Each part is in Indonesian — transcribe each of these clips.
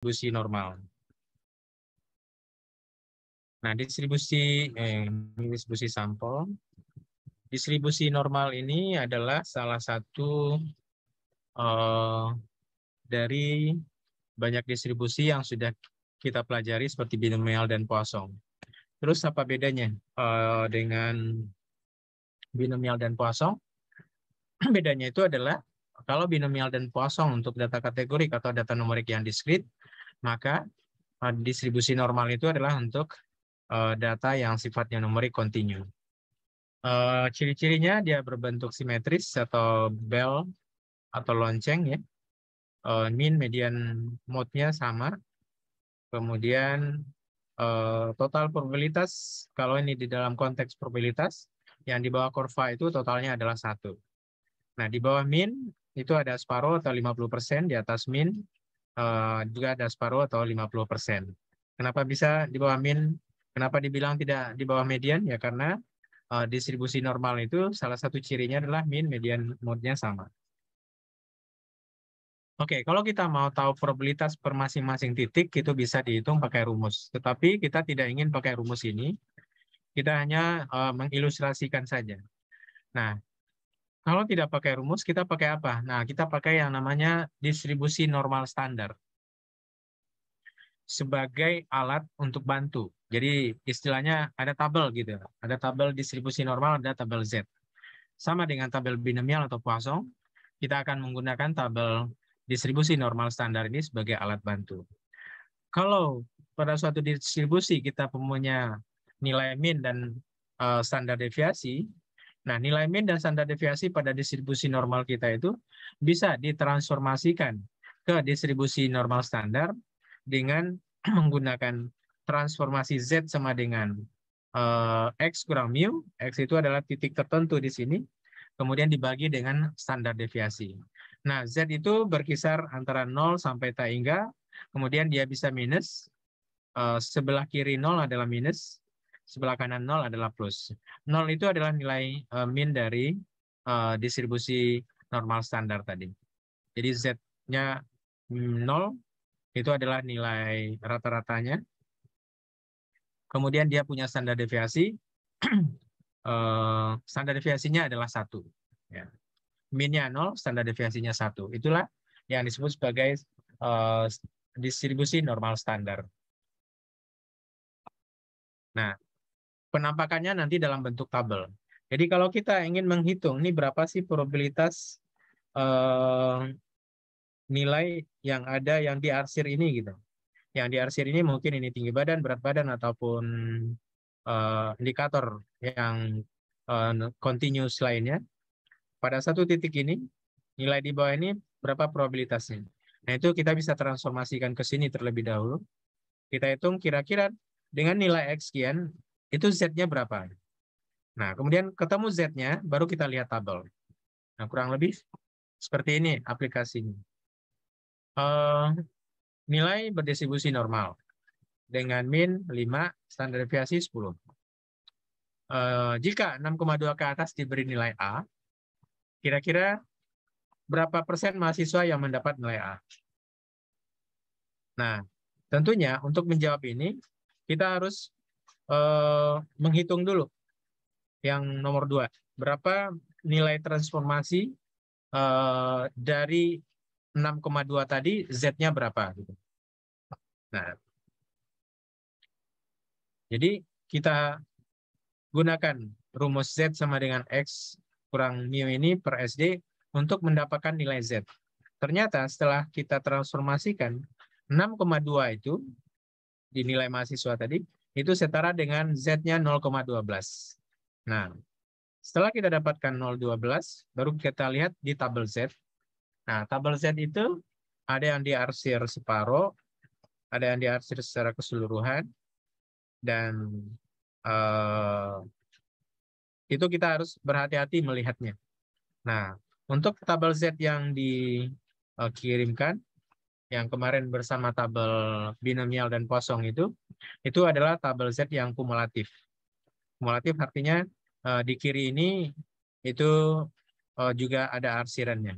distribusi normal. Nah, distribusi sampel. Distribusi normal ini adalah salah satu dari banyak distribusi yang sudah kita pelajari seperti binomial dan Poisson. Terus apa bedanya dengan binomial dan Poisson? Bedanya itu adalah kalau binomial dan Poisson untuk data kategorik atau data numerik yang diskrit, maka distribusi normal itu adalah untuk data yang sifatnya numerik kontinu. Ciri-cirinya dia berbentuk simetris atau bell atau lonceng ya. Mean, median, mode-nya sama. Kemudian total probabilitas, kalau ini di dalam konteks probabilitas, yang di bawah kurva itu totalnya adalah 1. Nah, di bawah mean itu ada separuh atau 50%, di atas mean juga ada separuh atau 50%. Kenapa bisa di bawah mean? Kenapa dibilang tidak di bawah median? Ya karena distribusi normal itu salah satu cirinya adalah mean, median, mode-nya sama. Oke, kalau kita mau tahu probabilitas per masing-masing titik, itu bisa dihitung pakai rumus. Tetapi kita tidak ingin pakai rumus ini, kita hanya mengilustrasikan saja. Nah, kalau tidak pakai rumus, kita pakai apa? Nah, kita pakai yang namanya distribusi normal standar sebagai alat untuk bantu. Jadi istilahnya ada tabel gitu. Ada tabel distribusi normal, ada tabel Z. Sama dengan tabel binomial atau Poisson, kita akan menggunakan tabel distribusi normal standar ini sebagai alat bantu. Kalau pada suatu distribusi kita punya nilai mean dan standar deviasi, nah nilai mean dan standar deviasi pada distribusi normal kita itu bisa ditransformasikan ke distribusi normal standar dengan menggunakan transformasi Z sama dengan X kurang mu, X itu adalah titik tertentu di sini, kemudian dibagi dengan standar deviasi. Nah, Z itu berkisar antara 0 sampai tak hingga, kemudian dia bisa minus, sebelah kiri 0 adalah minus, sebelah kanan 0 adalah plus. 0 itu adalah nilai mean dari distribusi normal standar tadi. Jadi Z-nya 0, itu adalah nilai rata-ratanya. Kemudian dia punya standar deviasi, standar deviasinya adalah 1. Ya. Min-nya 0, standar deviasinya 1. Itulah yang disebut sebagai distribusi normal standar. Nah, penampakannya nanti dalam bentuk tabel. Jadi kalau kita ingin menghitung, ini berapa sih probabilitas nilai yang ada yang diarsir ini gitu. Yang diarsir ini mungkin ini tinggi badan, berat badan, ataupun indikator yang continuous lainnya. Pada satu titik ini, nilai di bawah ini berapa probabilitasnya. Nah, itu kita bisa transformasikan ke sini terlebih dahulu. Kita hitung kira-kira dengan nilai X sekian, itu Z-nya berapa. Nah, kemudian ketemu Z-nya, baru kita lihat tabel. Nah, kurang lebih seperti ini aplikasinya. Nilai berdistribusi normal. Dengan min 5, standar deviasi 10. Jika 6,2 ke atas diberi nilai A, kira-kira berapa persen mahasiswa yang mendapat nilai A? Nah, tentunya untuk menjawab ini, kita harus menghitung dulu yang nomor 2. Berapa nilai transformasi dari 6,2 tadi, Z-nya berapa? Nah, jadi kita gunakan rumus Z sama dengan X kurang mu ini per SD untuk mendapatkan nilai Z. Ternyata setelah kita transformasikan, 6,2 itu di nilai mahasiswa tadi, itu setara dengan Z-nya 0,12. Nah, setelah kita dapatkan 0,12, baru kita lihat di tabel Z. Nah, tabel Z itu ada yang diarsir separuh, ada yang diarsir secara keseluruhan, dan itu kita harus berhati-hati melihatnya. Nah, untuk tabel Z yang dikirimkan, yang kemarin bersama tabel binomial dan Poisson itu adalah tabel Z yang kumulatif. Kumulatif artinya di kiri ini itu juga ada arsirannya.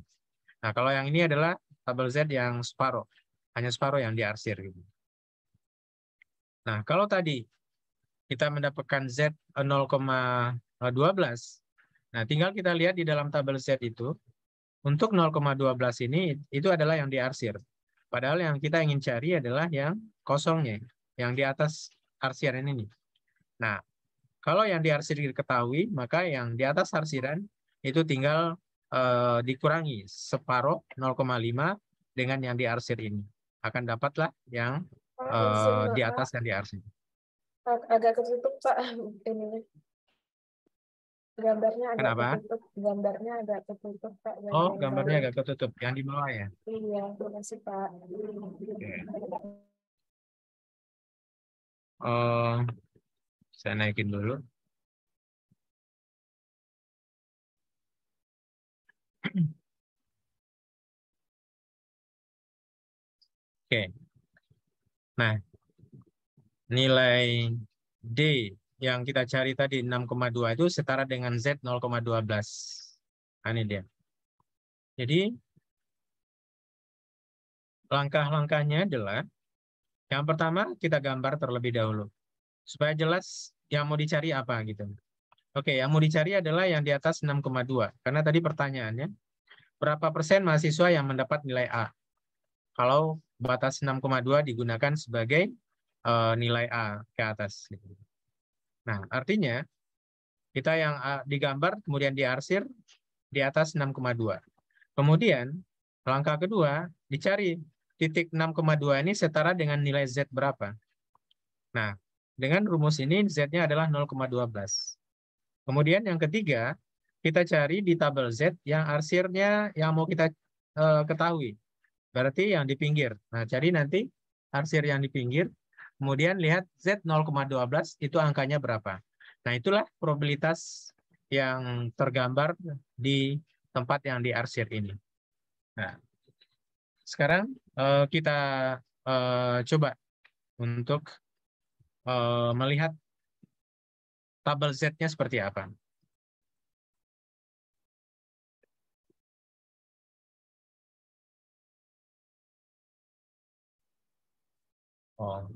Nah, kalau yang ini adalah tabel Z yang separuh. hanya separuh yang diarsir. Gitu. Nah, kalau tadi kita mendapatkan Z 0,12, nah tinggal kita lihat di dalam tabel Z itu, untuk 0,12 ini, itu adalah yang diarsir. Padahal yang kita ingin cari adalah yang kosongnya, yang di atas arsiran ini. Nah, kalau yang diarsir diketahui, maka yang di atas arsiran itu tinggal dikurangi separuh 0,5 dengan yang diarsir ini. Akan dapatlah yang Izin, di Pak. atas yang diarsir. Agak ketutup, Pak. Ini gambarnya agak Kenapa? ketutup. Gambarnya agak ketutup, Pak. Oh, Gambar yang gambarnya bawah. agak ketutup. Yang di bawah ya? Iya, terima kasih, Pak. Oke. Oh, saya naikin dulu. Oke. Nah, nilai D yang kita cari tadi 6,2 itu setara dengan Z 0,12. Nah, ini dia. Jadi, langkah-langkahnya adalah yang pertama kita gambar terlebih dahulu. Supaya jelas yang mau dicari apa gitu. Oke, yang mau dicari adalah yang di atas 6,2. Karena tadi pertanyaannya, berapa persen mahasiswa yang mendapat nilai A? Kalau batas 6,2 digunakan sebagai nilai A ke atas. Nah, artinya kita yang digambar kemudian diarsir di atas 6,2. Kemudian langkah kedua dicari titik 6,2 ini setara dengan nilai Z berapa. Nah, dengan rumus ini Z-nya adalah 0,12. Kemudian yang ketiga, kita cari di tabel Z yang arsirnya yang mau kita ketahui. Berarti yang di pinggir. Nah, cari nanti arsir yang di pinggir. Kemudian lihat Z 0,12 itu angkanya berapa. Nah, itulah probabilitas yang tergambar di tempat yang diarsir ini. Nah, sekarang kita coba untuk melihat tabel Z-nya seperti apa. Oh.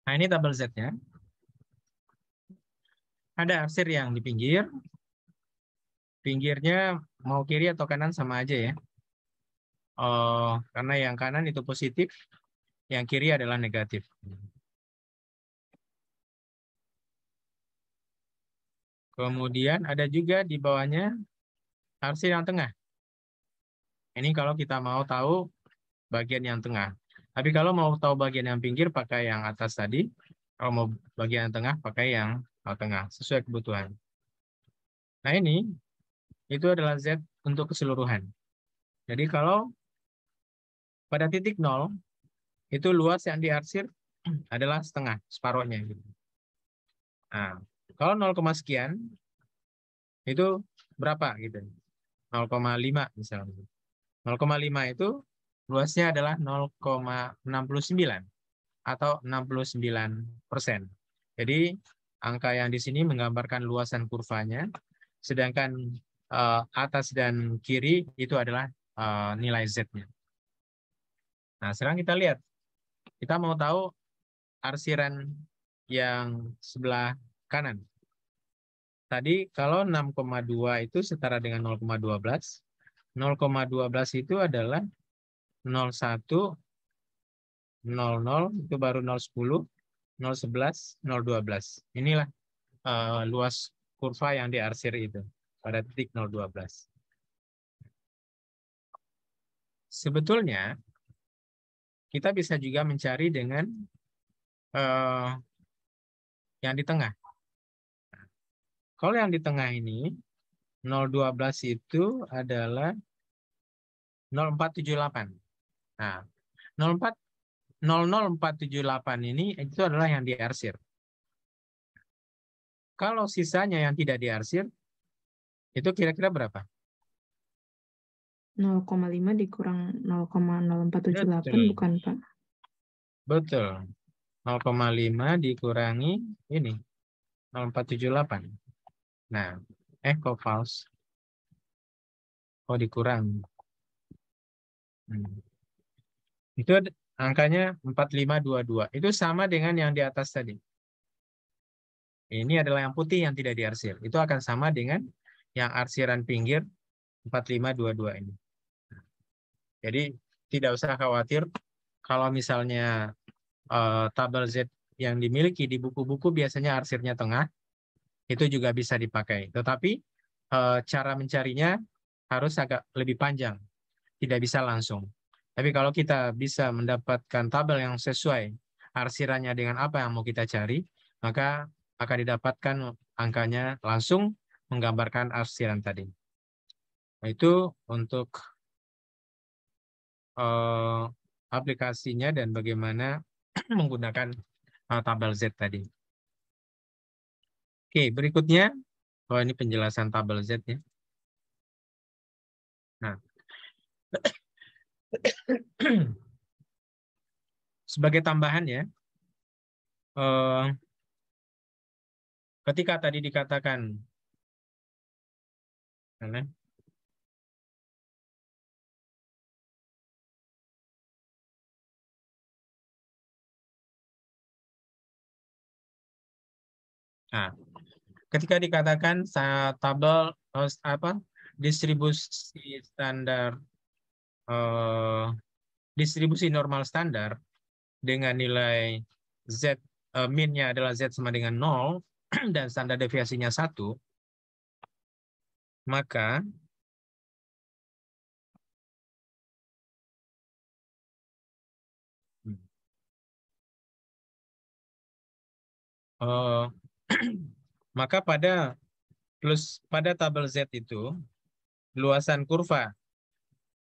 Nah, ini tabel Z-nya. Ada arsir yang di pinggir. Pinggirnya mau kiri atau kanan sama aja ya. Karena yang kanan itu positif, yang kiri adalah negatif. Kemudian ada juga di bawahnya arsir yang tengah. Ini kalau kita mau tahu bagian yang tengah. Tapi kalau mau tahu bagian yang pinggir, pakai yang atas tadi. Kalau mau bagian yang tengah, pakai yang tengah. Sesuai kebutuhan. Nah ini, itu adalah Z untuk keseluruhan. Jadi kalau pada titik 0, itu luas yang diarsir adalah setengah, separuhnya. Nah, kalau 0, sekian, itu berapa gitu? 0,5 misalnya. 0,5 itu luasnya adalah 0,69 atau 69%. Jadi angka yang di sini menggambarkan luasan kurvanya, sedangkan atas dan kiri itu adalah nilai Z-nya. Nah, sekarang kita lihat. Kita mau tahu arsiran yang sebelah kanan. Tadi kalau 6,2 itu setara dengan 0,12. 0,12 itu adalah 0,1, 0,0 itu baru 0,10, 0,11, 0,12. Inilah luas kurva yang diarsir itu pada titik 0,12. Sebetulnya kita bisa juga mencari dengan yang di tengah. Kalau yang di tengah ini 0,12 itu adalah 0,478. Nah, 0,4 00478 ini itu adalah yang diarsir. Kalau sisanya yang tidak diarsir, itu kira-kira berapa? 0,5 dikurang 0,0478 Betul. bukan, Pak? Betul. 0,5 dikurangi ini 0,478. Nah, kok false? Kok dikurang? Itu angkanya 4522. Itu sama dengan yang di atas tadi. Ini adalah yang putih yang tidak diarsir. Itu akan sama dengan yang arsiran pinggir 4522 ini. Jadi tidak usah khawatir kalau misalnya tabel Z yang dimiliki di buku-buku biasanya arsirnya tengah, itu juga bisa dipakai. Tetapi cara mencarinya harus agak lebih panjang, tidak bisa langsung. Tapi kalau kita bisa mendapatkan tabel yang sesuai arsirannya dengan apa yang mau kita cari, maka akan didapatkan angkanya langsung menggambarkan arsiran tadi. Nah, itu untuk aplikasinya dan bagaimana menggunakan tabel Z tadi. Oke, berikutnya, ini penjelasan tabel Z ya. Nah, sebagai tambahan ya, ketika tadi dikatakan, nah, ketika dikatakan tabel distribusi standar distribusi normal standar dengan nilai Z min-nya adalah Z sama dengan 0 dan standar deviasinya 1, maka maka pada tabel Z itu luasan kurva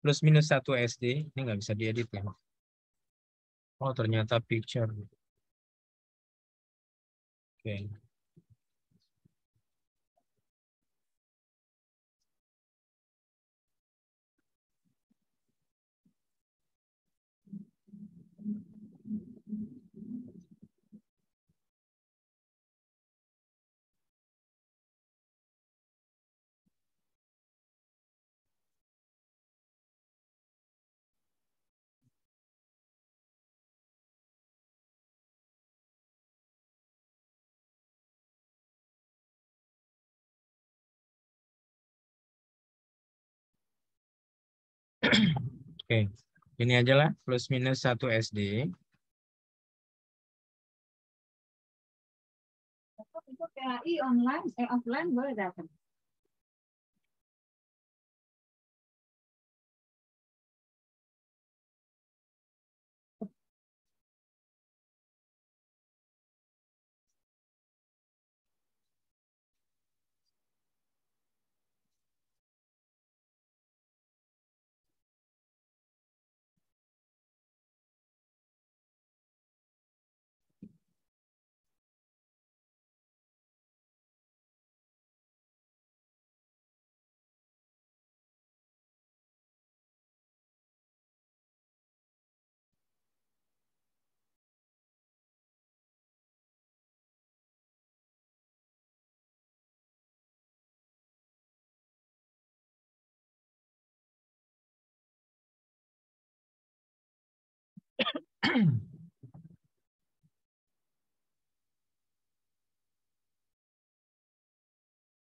plus minus 1 SD, ini nggak bisa diedit ya. Oh, ternyata picture. Oke. Oke, ini aja lah plus minus 1 SD. Itu PAI online, offline boleh datang.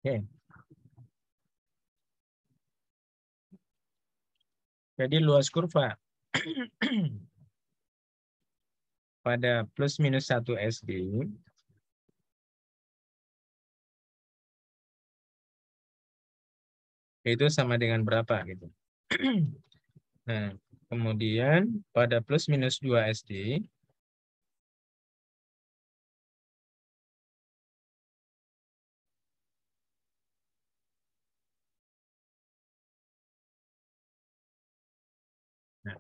Oke. Jadi luas kurva pada plus minus 1 SD itu sama dengan berapa gitu. Nah, kemudian pada plus minus 2 SD nah,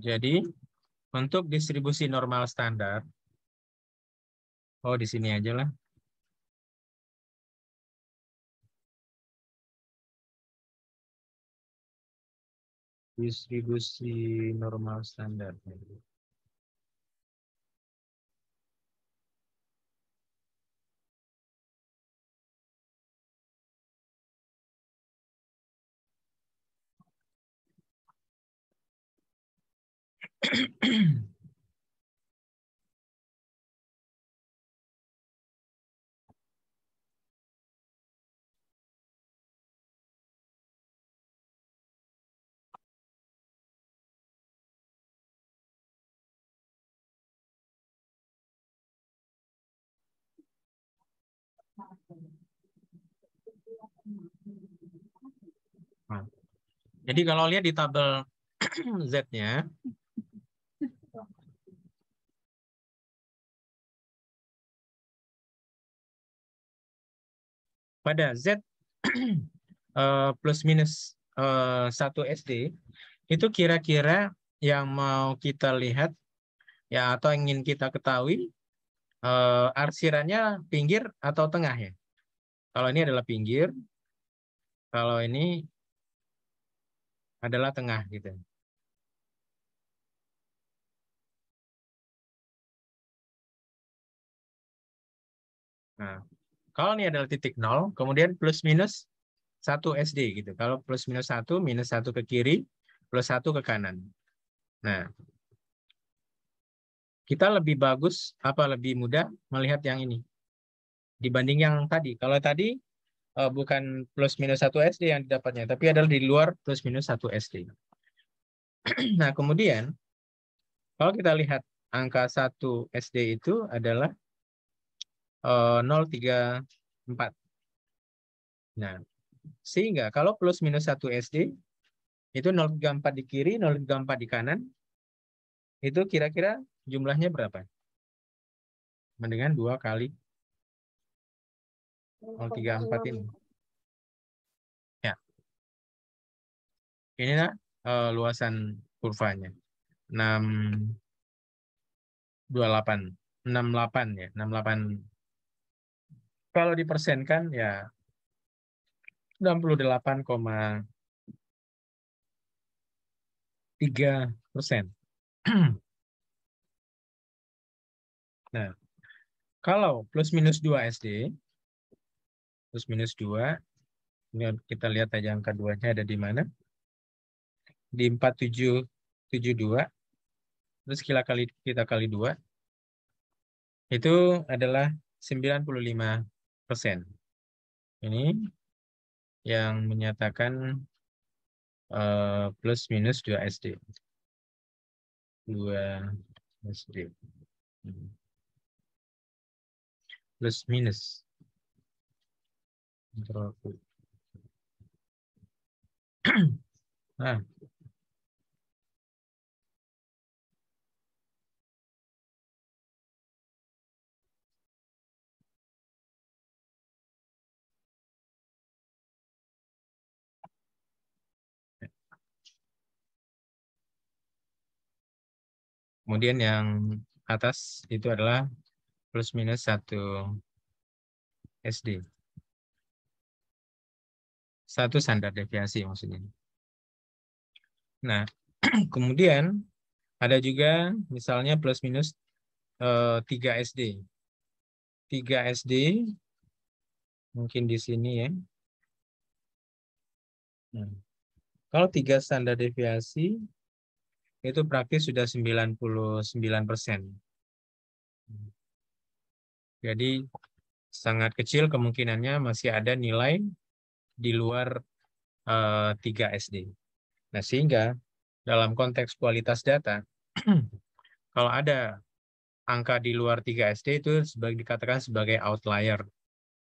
Jadi untuk distribusi normal standar, oh di sini aja lah. Distribusi normal standar. Nah, jadi kalau lihat di tabel Z-nya, pada Z plus minus 1 SD, itu kira-kira yang mau kita lihat ya atau ingin kita ketahui arsirannya pinggir atau tengah ya. Kalau ini adalah pinggir, kalau ini adalah tengah gitu. Nah, kalau ini adalah titik 0, kemudian plus minus 1 SD gitu. Kalau plus minus 1, minus 1 ke kiri, plus 1 ke kanan. Nah, kita lebih bagus, lebih mudah melihat yang ini dibanding yang tadi. Kalau tadi bukan plus minus 1 SD yang didapatnya, tapi adalah di luar plus minus 1 SD. Nah, kemudian kalau kita lihat angka 1 SD itu adalah 0,34. Nah, sehingga kalau plus minus 1 SD itu 0,34 di kiri, 0,34 di kanan, itu kira-kira jumlahnya berapa? Mendingan 2 kali 0,34 ini. Ya. Inilah luasan kurvanya. 6,28. 68 ya. 68. Kalau dipersenkan ya 68,3%. Nah, kalau plus minus 2 SD, plus minus 2, ini kita lihat aja angka 2-nya ada di mana. Di 4772, terus kita kali 2, itu adalah 95%. Ini yang menyatakan plus minus 2 SD. 2 SD. Plus minus. Nah, kemudian yang atas itu adalah plus minus 1 SD. 1 standar deviasi maksudnya. Nah, kemudian ada juga misalnya plus minus 3 SD. 3 SD mungkin di sini ya. Nah, kalau 3 standar deviasi itu praktis sudah 99%. Jadi sangat kecil kemungkinannya masih ada nilai di luar 3 SD. Nah, sehingga dalam konteks kualitas data, kalau ada angka di luar 3 SD itu dikatakan sebagai outlier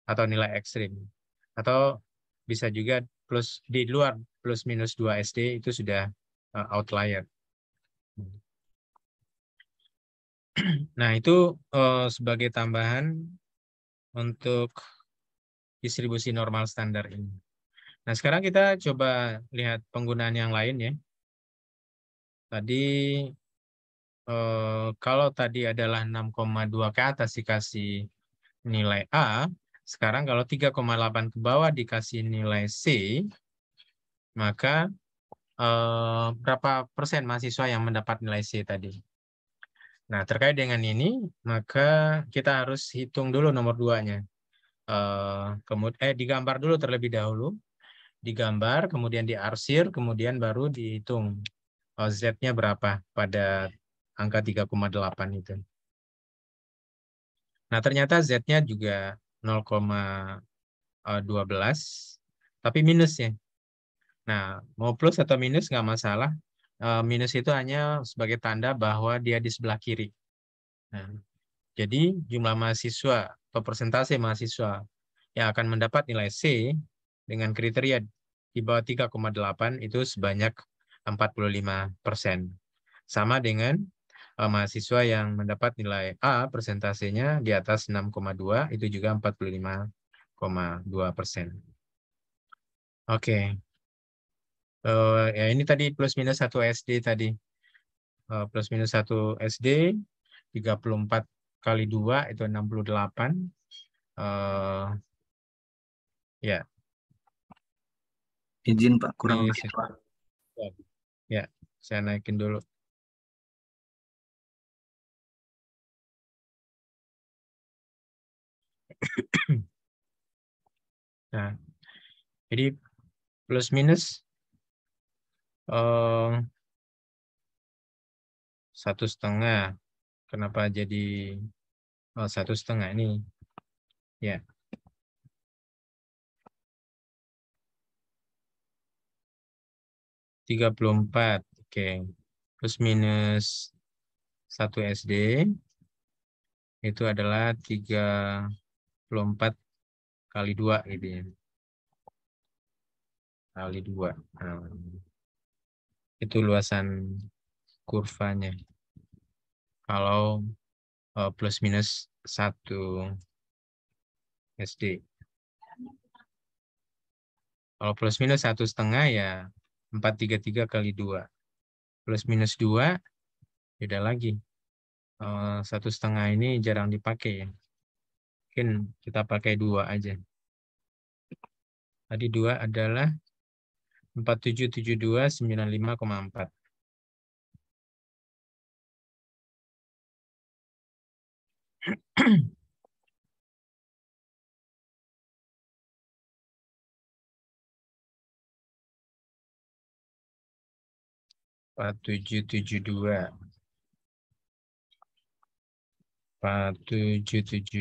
atau nilai ekstrim. Atau bisa juga di luar plus minus 2 SD itu sudah outlier. Nah, itu sebagai tambahan untuk distribusi normal standar ini. Nah, sekarang kita coba lihat penggunaan yang lain ya. Tadi kalau tadi adalah 6,2 ke atas dikasih nilai A, sekarang kalau 3,8 ke bawah dikasih nilai C, maka berapa persen mahasiswa yang mendapat nilai C tadi? Nah, terkait dengan ini, maka kita harus hitung dulu nomor 2-nya. Kemudian digambar dulu terlebih dahulu. Digambar, kemudian diarsir, kemudian baru dihitung Z-nya berapa pada angka 3,8 itu. Nah, ternyata Z-nya juga 0,12, tapi minus ya. Nah, mau plus atau minus nggak masalah. Minus itu hanya sebagai tanda bahwa dia di sebelah kiri. Nah, jadi jumlah mahasiswa atau persentase mahasiswa yang akan mendapat nilai C dengan kriteria di bawah 3,8 itu sebanyak 45%. Sama dengan mahasiswa yang mendapat nilai A persentasenya di atas 6,2 itu juga 45,2%. Oke. Ya ini tadi plus minus 1 SD tadi. Plus minus 1 SD 34 kali 2 itu 68. Ya. Izin Pak, kurang Ini lebih Pak. Ya, saya naikin dulu. Nah, jadi plus minus 1,5. Kenapa jadi 1,5 ini? Ya. 34. Oke. Plus minus 1 SD itu adalah 34 kali 2 gitu ya. Kali 2. Nah, itu luasan kurvanya. Kalau plus minus 1 SD. Kalau plus minus 1,5 ya 433 kali 2. Plus minus 2 beda lagi. 1,5 ini jarang dipakai ya. Mungkin kita pakai 2 aja. Tadi 2 adalah 4772,95,4. Empat tujuh tujuh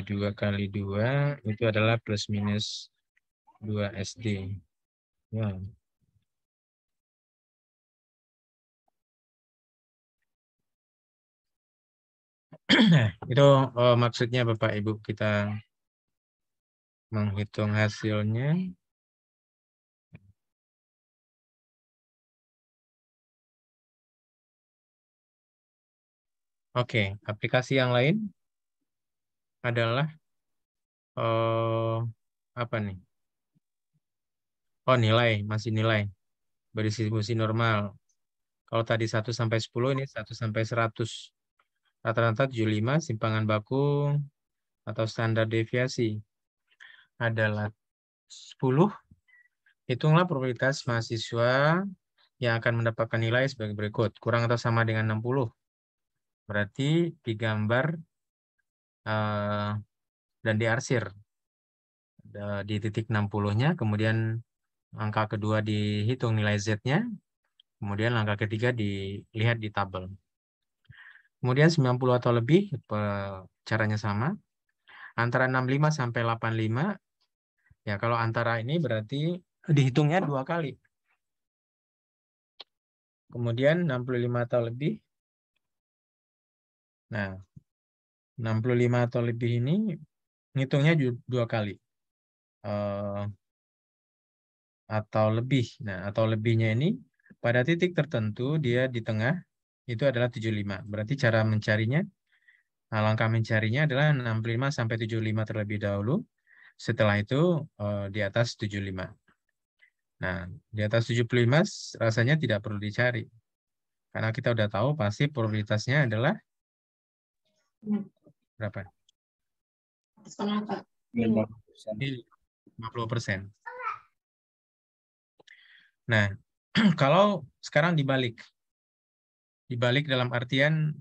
dua kali 2 itu adalah plus minus 2 SD. Ya. Nah, itu maksudnya Bapak Ibu kita menghitung hasilnya. Oke, aplikasi yang lain adalah apa nih? Oh, nilai, masih nilai berdistribusi normal. Kalau tadi 1 sampai 10 ini 1 sampai 100. Rata-rata 75, simpangan baku atau standar deviasi adalah 10. Hitunglah probabilitas mahasiswa yang akan mendapatkan nilai sebagai berikut. Kurang atau sama dengan 60. Berarti digambar dan diarsir. Di titik 60-nya, kemudian angka kedua dihitung nilai Z-nya, kemudian angka ketiga dilihat di tabel. Kemudian 90 atau lebih, caranya sama. Antara 65 sampai 85, ya kalau antara ini berarti dihitungnya 2 kali. Kemudian 65 atau lebih. Nah, 65 atau lebih ini ngitungnya 2 kali. Atau lebih. Nah, atau lebihnya ini pada titik tertentu dia di tengah itu adalah 75. Berarti cara mencarinya, langkah mencarinya adalah 65 sampai 75 terlebih dahulu. Setelah itu di atas 75. Nah, di atas 75 rasanya tidak perlu dicari. Karena kita udah tahu pasti probabilitasnya adalah berapa? 50%. Nah, kalau sekarang dibalik dalam artian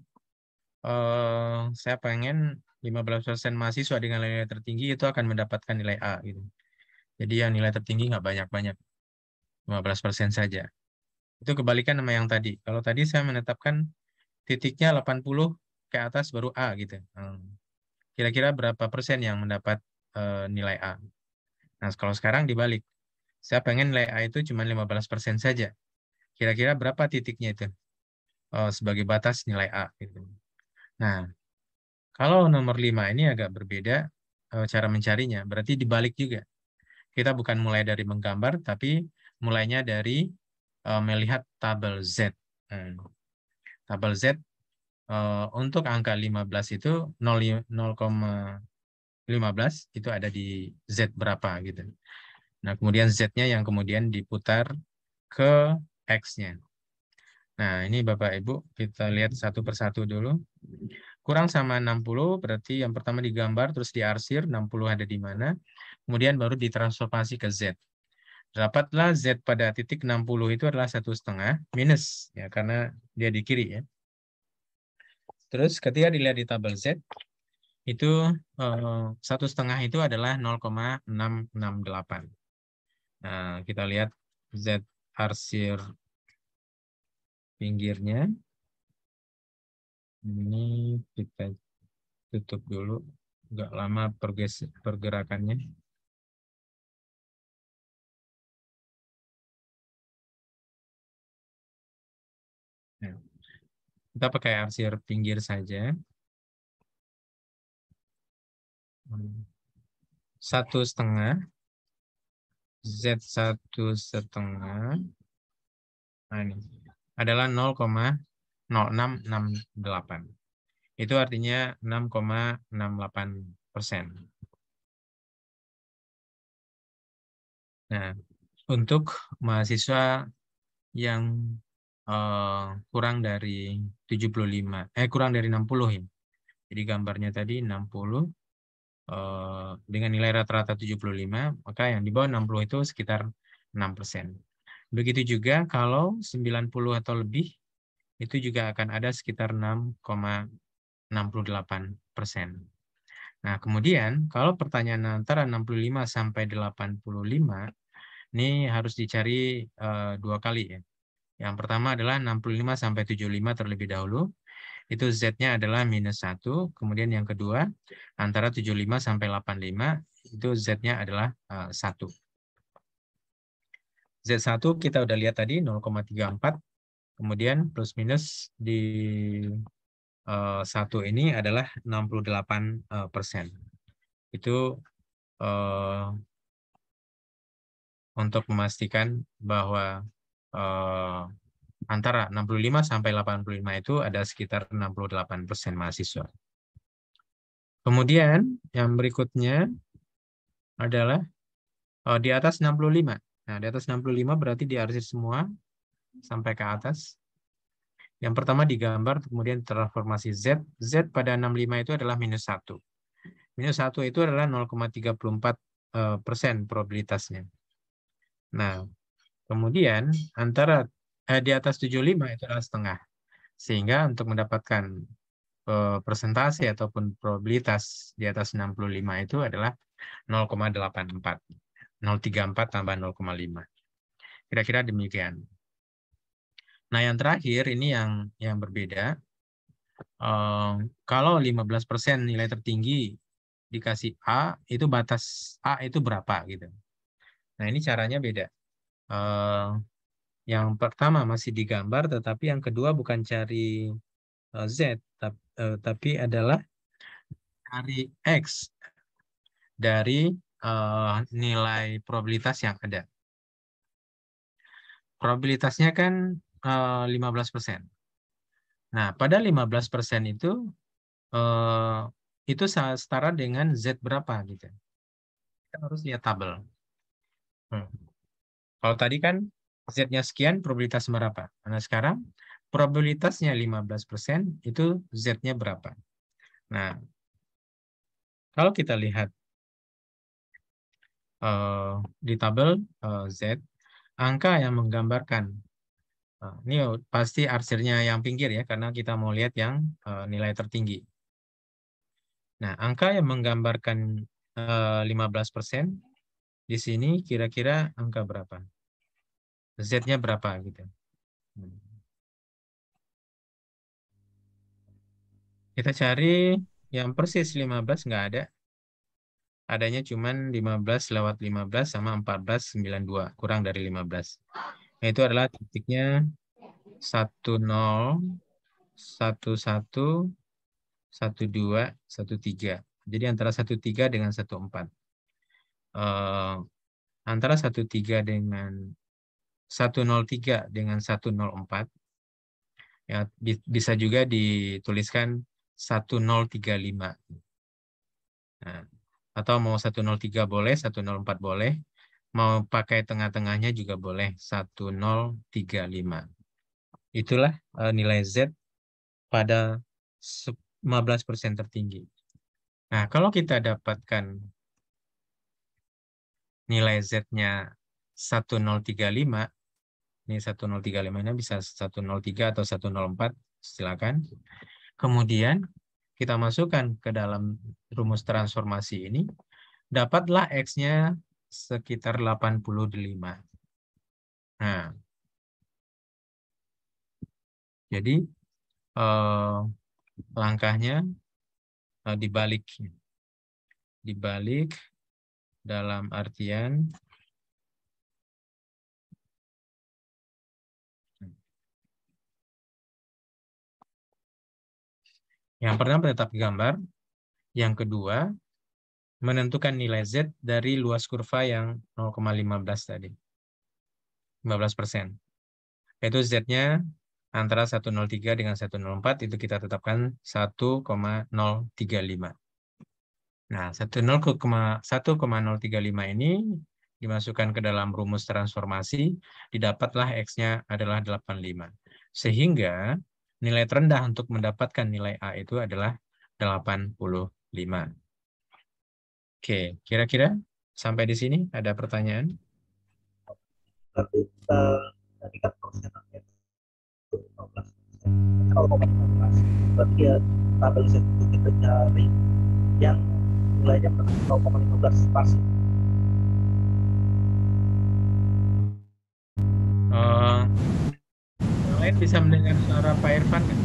saya pengen 15% mahasiswa dengan nilai tertinggi itu akan mendapatkan nilai A gitu. Jadi yang nilai tertinggi nggak banyak-banyak, 15% saja. Itu kebalikan sama yang tadi. Kalau tadi saya menetapkan titiknya 80 ke atas baru A gitu. Kira-kira berapa persen yang mendapat nilai A? Nah, kalau sekarang dibalik. Saya pengen nilai A itu cuma 15% saja. Kira-kira berapa titiknya itu? Sebagai batas nilai A. Gitu. Nah, kalau nomor 5 ini agak berbeda cara mencarinya. Berarti dibalik juga. Kita bukan mulai dari menggambar, tapi mulainya dari melihat tabel Z. Tabel Z untuk angka 15 itu 0,15 itu ada di Z berapa gitu. Nah, kemudian Z-nya yang kemudian diputar ke X-nya. Nah, ini Bapak Ibu, kita lihat satu persatu dulu. Kurang sama 60, berarti yang pertama digambar, terus diarsir, 60 ada di mana. Kemudian baru ditransformasi ke Z. Dapatlah Z pada titik 60 itu adalah 1,5 minus, ya karena dia di kiri ya. Terus ketika dilihat di tabel Z, itu 1,5 itu adalah 0,668. Nah, kita lihat Z arsir pinggirnya. Ini kita tutup dulu. Nggak lama pergerakannya. Nah, kita pakai arsir pinggir saja. 1,5. Z 1,5. Nah, ini adalah 0,0668. Itu artinya 6,68%. Nah, untuk mahasiswa yang kurang dari 75, kurang dari 60 ya. Jadi gambarnya tadi 60 dengan nilai rata-rata 75, maka yang di bawah 60 itu sekitar 6%. Begitu juga kalau 90 atau lebih, itu juga akan ada sekitar 6,68%. Nah, kemudian kalau pertanyaan antara 65 sampai 85, ini harus dicari dua kali ya. Yang pertama adalah 65 sampai 75 terlebih dahulu. Itu Z-nya adalah -1. Kemudian yang kedua, antara 75 sampai 85, itu Z-nya adalah 1. Z1 kita udah lihat tadi 0,34. Kemudian plus minus di 1 ini adalah 68%. Itu untuk memastikan bahwa antara 65 sampai 85 itu ada sekitar 68% mahasiswa. Kemudian yang berikutnya adalah di atas 65. Nah, di atas 65 berarti diarsir semua sampai ke atas. Yang pertama digambar, kemudian transformasi Z. Z pada 65 itu adalah -1. -1 itu adalah 0,34% probabilitasnya. Nah, kemudian antara di atas 75 itu adalah setengah. Sehingga untuk mendapatkan persentase ataupun probabilitas di atas 65 itu adalah 0,84. 0,34 tambah 0,5. Kira-kira demikian. Nah, yang terakhir ini yang berbeda. Kalau 15% nilai tertinggi dikasih A, itu batas A itu berapa gitu. Nah, ini caranya beda. Yang pertama masih digambar, tetapi yang kedua bukan cari Z, tapi adalah cari X dari nilai probabilitas yang ada. Probabilitasnya kan 15%. Nah, pada 15% itu setara dengan Z berapa gitu. Kita harus lihat tabel. Kalau tadi kan Z-nya sekian, probabilitas berapa? Nah, sekarang probabilitasnya 15%, itu Z-nya berapa? Nah, kalau kita lihat di tabel Z, angka yang menggambarkan, ini pasti arsirnya yang pinggir ya, karena kita mau lihat yang nilai tertinggi. Nah, angka yang menggambarkan 15%, di sini kira-kira angka berapa? Z-nya berapa gitu. Kita cari yang persis 15, nggak ada. Adanya cuman 15 lewat 15 sama 14,92, kurang dari 15. Nah, itu adalah titiknya 10, 11, 12, 13. Jadi antara 13 dengan 14. Antara 13 dengan 103 dengan 104, ya bisa juga dituliskan 1035. Nah, atau mau 103 boleh, 104 boleh, mau pakai tengah-tengahnya juga boleh, 1035. Itulah nilai Z pada 15% tertinggi. Nah, kalau kita dapatkan nilai Z-nya 1035, ini 1035 ini bisa 103 atau 104, silakan. Kemudian kita masukkan ke dalam rumus transformasi ini, dapatlah X-nya sekitar 85. Nah, jadi langkahnya dibalik dalam artian yang pertama tetap gambar, yang kedua menentukan nilai Z dari luas kurva yang 0,15 tadi, 15%. Itu Z-nya antara 103 dengan 104, itu kita tetapkan 1,035. Nah, 1,035 ini dimasukkan ke dalam rumus transformasi, didapatlah X-nya adalah 85. Sehingga nilai terendah untuk mendapatkan nilai A itu adalah 85. Oke, kira-kira sampai di sini ada pertanyaan? Berarti dari persentasenya itu 15%. Kalau mau 15, berarti ya tabel Z itu kita cari yang nilainya 0,15 pasti. Yang lain bisa mendengar suara Pak Irfan kan?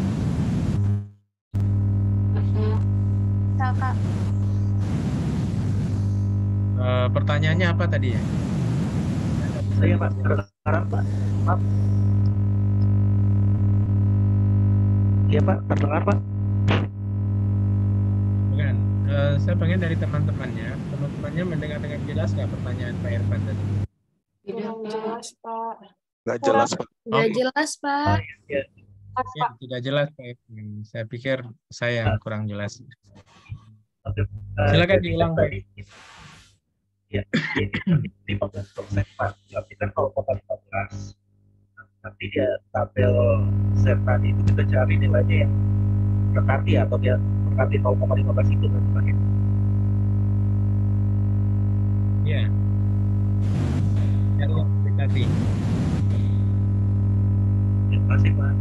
Kakak. Pertanyaannya apa tadi ya? Saya Pak, sekarang Pak, maaf. Iya Pak, terdengar Pak. Bukan. Saya pengen dari teman-temannya. Teman-temannya mendengar dengan jelas nggak pertanyaan Pak Irfan tadi? Kurang jelas, Pak. Nggak jelas, Pak. Nggak Oke. jelas, Pak. Ya, Ya, tidak jelas Pak Irfan. Saya pikir saya yang kurang jelas. Silakan jadi diulang, Pak. tadi, ya, ini 15% Pak, berarti kan 0,15. Nanti dia tabel Z tadi itu kita cari nilainya yang mendekati atau dia mendekati 0,15 itu kan Pak. Ya. Yang mendekati. Terima kasih Pak.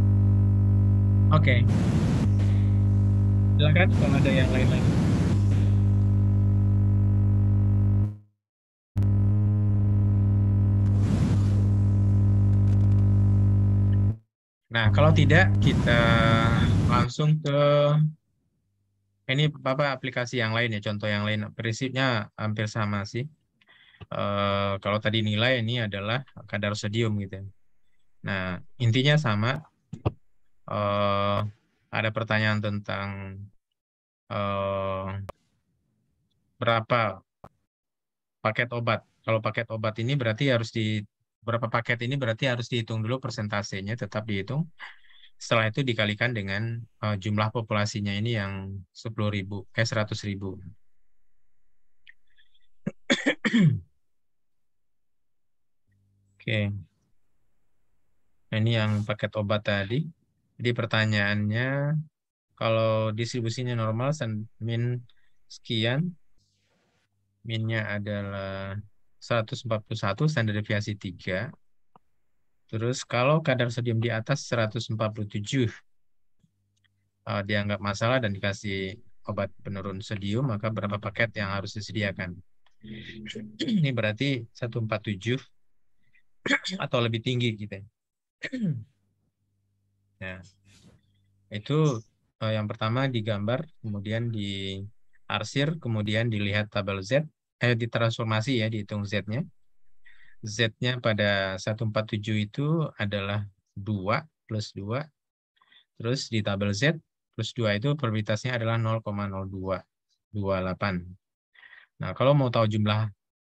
Oke. Silakan kalau ada yang lain lagi. Nah, kalau tidak kita langsung ke ini Bapak aplikasi yang lain ya, contoh yang lain. Prinsipnya hampir sama sih. Kalau tadi nilai ini adalah kadar sodium gitu. Nah, intinya sama. Ada pertanyaan tentang berapa paket obat. Kalau paket obat ini berarti berapa paket ini berarti harus dihitung dulu persentasenya, tetap dihitung. Setelah itu dikalikan dengan jumlah populasinya ini yang 100.000. Oke. Nah, ini yang paket obat tadi. Jadi pertanyaannya, kalau distribusinya normal, min sekian, minnya adalah 141, standar deviasi 3. Terus kalau kadar sodium di atas 147, dianggap masalah dan dikasih obat penurun sodium, maka berapa paket yang harus disediakan? Ini berarti 147 atau lebih tinggi gitu. Nah, itu yang pertama digambar, kemudian diarsir, kemudian dilihat tabel Z, ditransformasi ya, dihitung Z-nya. Z-nya pada 147 itu adalah 2 plus 2. Terus di tabel Z plus 2 itu probabilitasnya adalah 0,0228. Nah, kalau mau tahu jumlah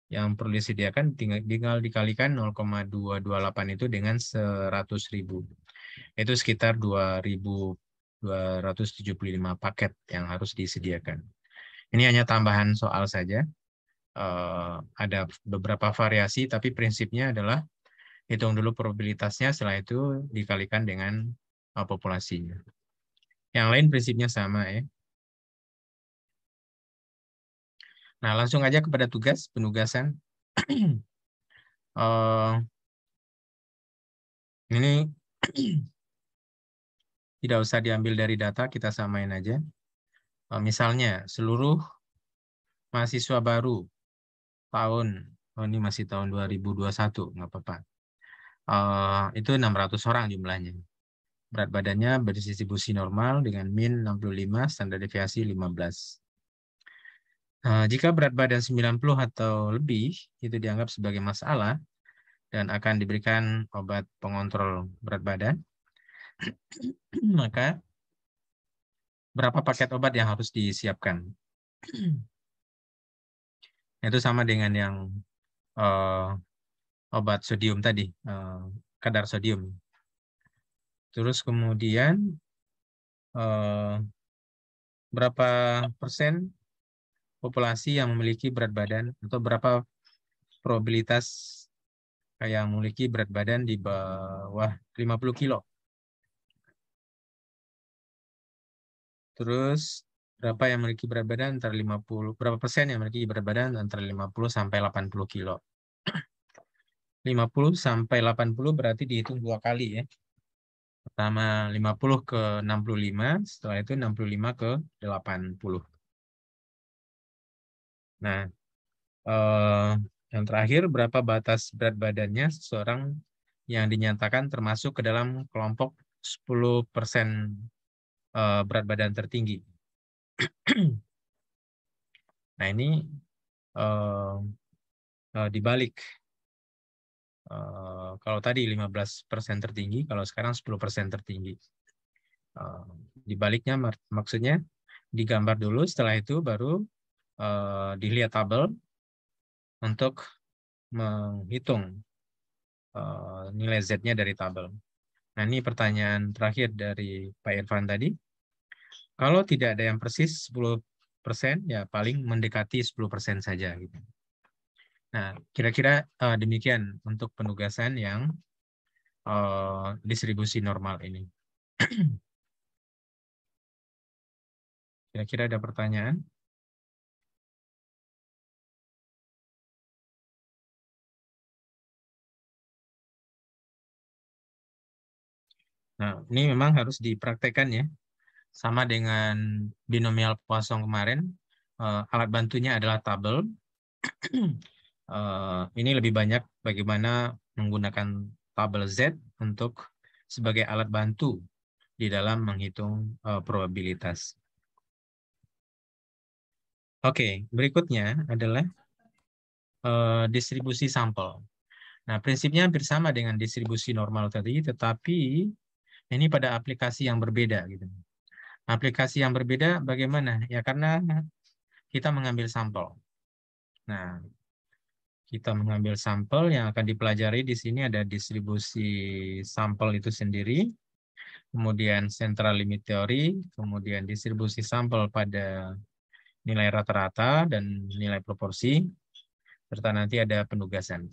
yang perlu disediakan, tinggal dikalikan 0,228 itu dengan 100.000. Itu sekitar 2.275 paket yang harus disediakan. Ini hanya tambahan soal saja. Ada beberapa variasi, tapi prinsipnya adalah hitung dulu probabilitasnya, setelah itu dikalikan dengan populasinya. Yang lain prinsipnya sama ya. Nah, langsung aja kepada penugasan. Ini tidak usah diambil dari data, kita samain aja. Misalnya, seluruh mahasiswa baru tahun, ini masih tahun 2021, nggak apa-apa. Itu 600 orang jumlahnya. Berat badannya berdistribusi normal dengan min 65, standar deviasi 15. Jika berat badan 90 atau lebih, itu dianggap sebagai masalah dan akan diberikan obat pengontrol berat badan. Maka berapa paket obat yang harus disiapkan? Itu sama dengan yang obat sodium tadi, kadar sodium. Terus kemudian berapa persen populasi yang memiliki berat badan, atau berapa probabilitas yang memiliki berat badan di bawah 50 kilo. Terus berapa yang memiliki berat badan antara 50, berapa persen yang memiliki berat badan antara 50 sampai 80 kilo. 50 sampai 80 berarti dihitung 2 kali ya. Pertama 50 ke 65, setelah itu 65 ke 80. Nah, yang terakhir berapa batas berat badannya seseorang yang dinyatakan termasuk ke dalam kelompok 10% berat badan tertinggi. Nah, ini dibalik. Kalau tadi 15% tertinggi, kalau sekarang 10% tertinggi. Dibaliknya maksudnya digambar dulu, setelah itu baru dilihat tabel untuk menghitung nilai Z-nya dari tabel. Nah, ini pertanyaan terakhir dari Pak Irfan tadi. Kalau tidak ada yang persis 10%, ya paling mendekati 10% saja. Gitu. Nah, kira-kira demikian untuk penugasan yang distribusi normal ini. Kira-kira ada pertanyaan? Nah, ini memang harus dipraktekkan ya. Sama dengan binomial Poisson kemarin, alat bantunya adalah tabel. Ini lebih banyak bagaimana menggunakan tabel Z untuk sebagai alat bantu di dalam menghitung probabilitas. Oke, berikutnya adalah distribusi sampel. Nah, prinsipnya hampir sama dengan distribusi normal tadi, tetapi ini pada aplikasi yang berbeda gitu. Aplikasi yang berbeda bagaimana? Ya karena kita mengambil sampel. Nah, kita mengambil sampel yang akan dipelajari di sini ada distribusi sampel itu sendiri, kemudian central limit theory, kemudian distribusi sampel pada nilai rata-rata dan nilai proporsi, serta nanti ada penugasan.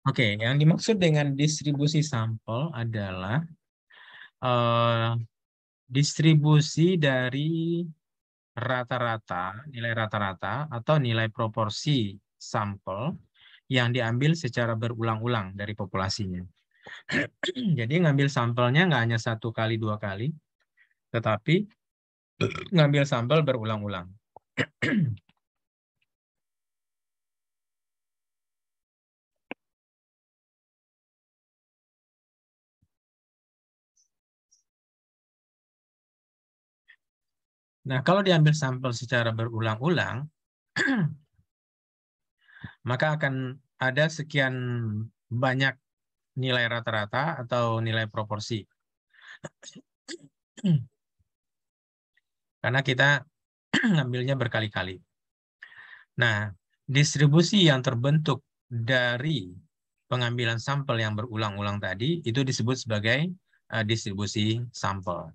Oke, yang dimaksud dengan distribusi sampel adalah distribusi dari nilai rata-rata atau nilai proporsi sampel yang diambil secara berulang-ulang dari populasinya. Jadi ngambil sampelnya nggak hanya 1 kali, 2 kali, tetapi ngambil sampel berulang-ulang. Nah, kalau diambil sampel secara berulang-ulang, maka akan ada sekian banyak nilai rata-rata atau nilai proporsi. Karena kita ngambilnya berkali-kali. Nah, distribusi yang terbentuk dari pengambilan sampel yang berulang-ulang tadi itu disebut sebagai distribusi sampel.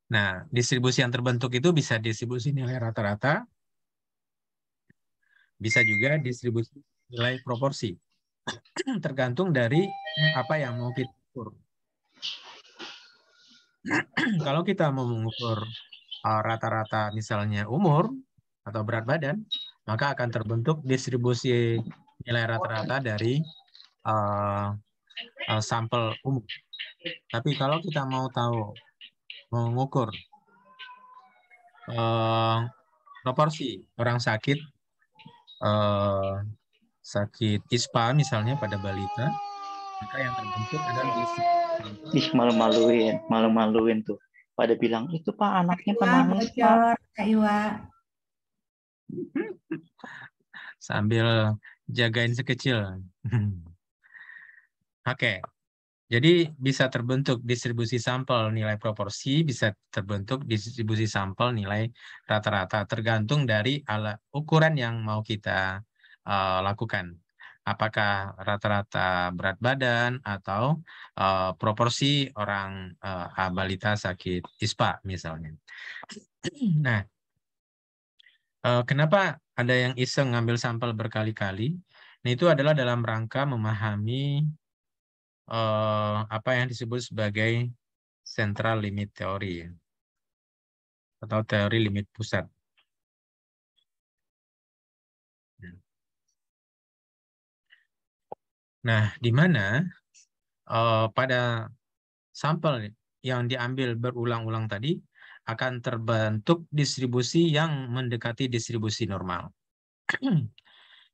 Nah, distribusi yang terbentuk itu bisa distribusi nilai rata-rata, bisa juga distribusi nilai proporsi. Tergantung dari apa yang mau kita ukur. Kalau kita mau mengukur rata-rata misalnya umur atau berat badan, maka akan terbentuk distribusi nilai rata-rata dari sampel umum. Tapi kalau kita mau mengukur proporsi orang sakit sakit ISPA misalnya pada balita, maka yang terbentuk adalah Ih, malu-maluin tuh. Pada bilang, itu Pak anaknya penangis, Pak. Kak Iwa. sambil jagain sekecil. Oke, jadi bisa terbentuk distribusi sampel nilai proporsi, bisa terbentuk distribusi sampel nilai rata-rata, tergantung dari ukuran yang mau kita lakukan. Apakah rata-rata berat badan atau proporsi orang balita sakit ISPA misalnya. Nah, kenapa ada yang iseng ngambil sampel berkali-kali? Nah, itu adalah dalam rangka memahami apa yang disebut sebagai central limit theory atau teori limit pusat. Nah, di mana pada sampel yang diambil berulang-ulang tadi akan terbentuk distribusi yang mendekati distribusi normal.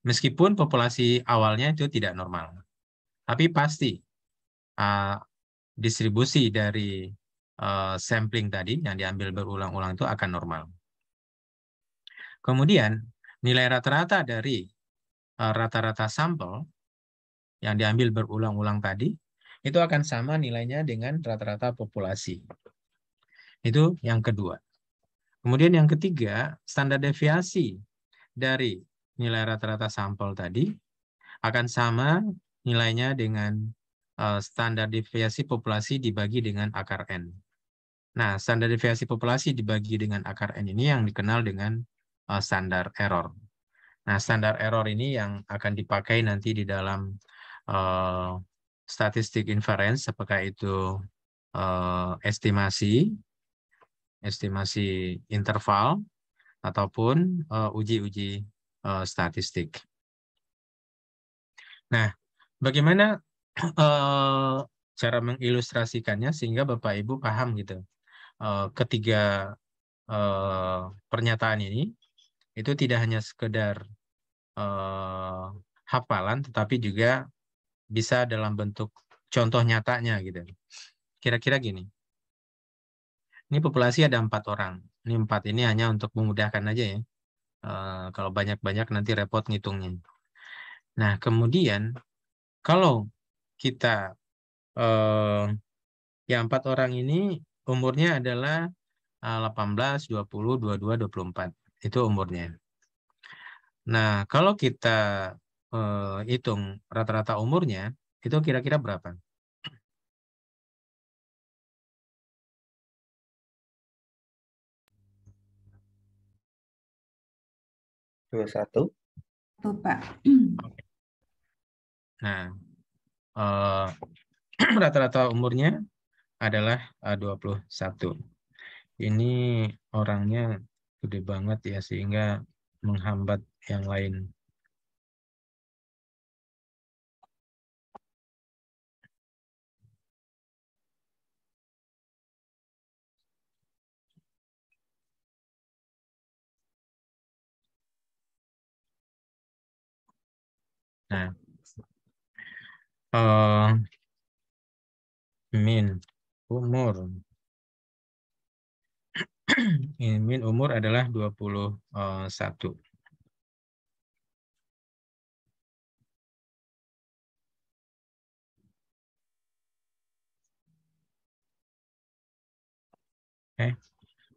Meskipun populasi awalnya itu tidak normal. Tapi pasti distribusi dari sampling tadi yang diambil berulang-ulang itu akan normal. Kemudian nilai rata-rata dari rata-rata sampel yang diambil berulang-ulang tadi itu akan sama nilainya dengan rata-rata populasi. Itu yang kedua. Kemudian yang ketiga, standar deviasi dari nilai rata-rata sampel tadi akan sama nilainya dengan standar deviasi populasi dibagi dengan akar N. Nah, standar deviasi populasi dibagi dengan akar N ini yang dikenal dengan standar error. Nah, standar error ini yang akan dipakai nanti di dalam statistik inference, apakah itu estimasi interval, ataupun uji-uji statistik. Nah, bagaimana cara mengilustrasikannya sehingga Bapak Ibu paham gitu. Ketiga pernyataan ini itu tidak hanya sekedar hafalan, tetapi juga bisa dalam bentuk contoh nyatanya gitu. Kira-kira gini. Ini populasi ada 4 orang. Ini 4 ini hanya untuk memudahkan aja ya. Kalau banyak-banyak nanti repot ngitungnya. Nah, kemudian kalau kita yang 4 orang ini umurnya adalah 18, 20, 22, 24. Itu umurnya. Nah, kalau kita hitung rata-rata umurnya, itu kira-kira berapa? 21. 21, Pak. Nah, rata-rata umurnya adalah 21. Ini orangnya gede banget ya, sehingga menghambat yang lain. Nah, min umur. Min umur adalah 21.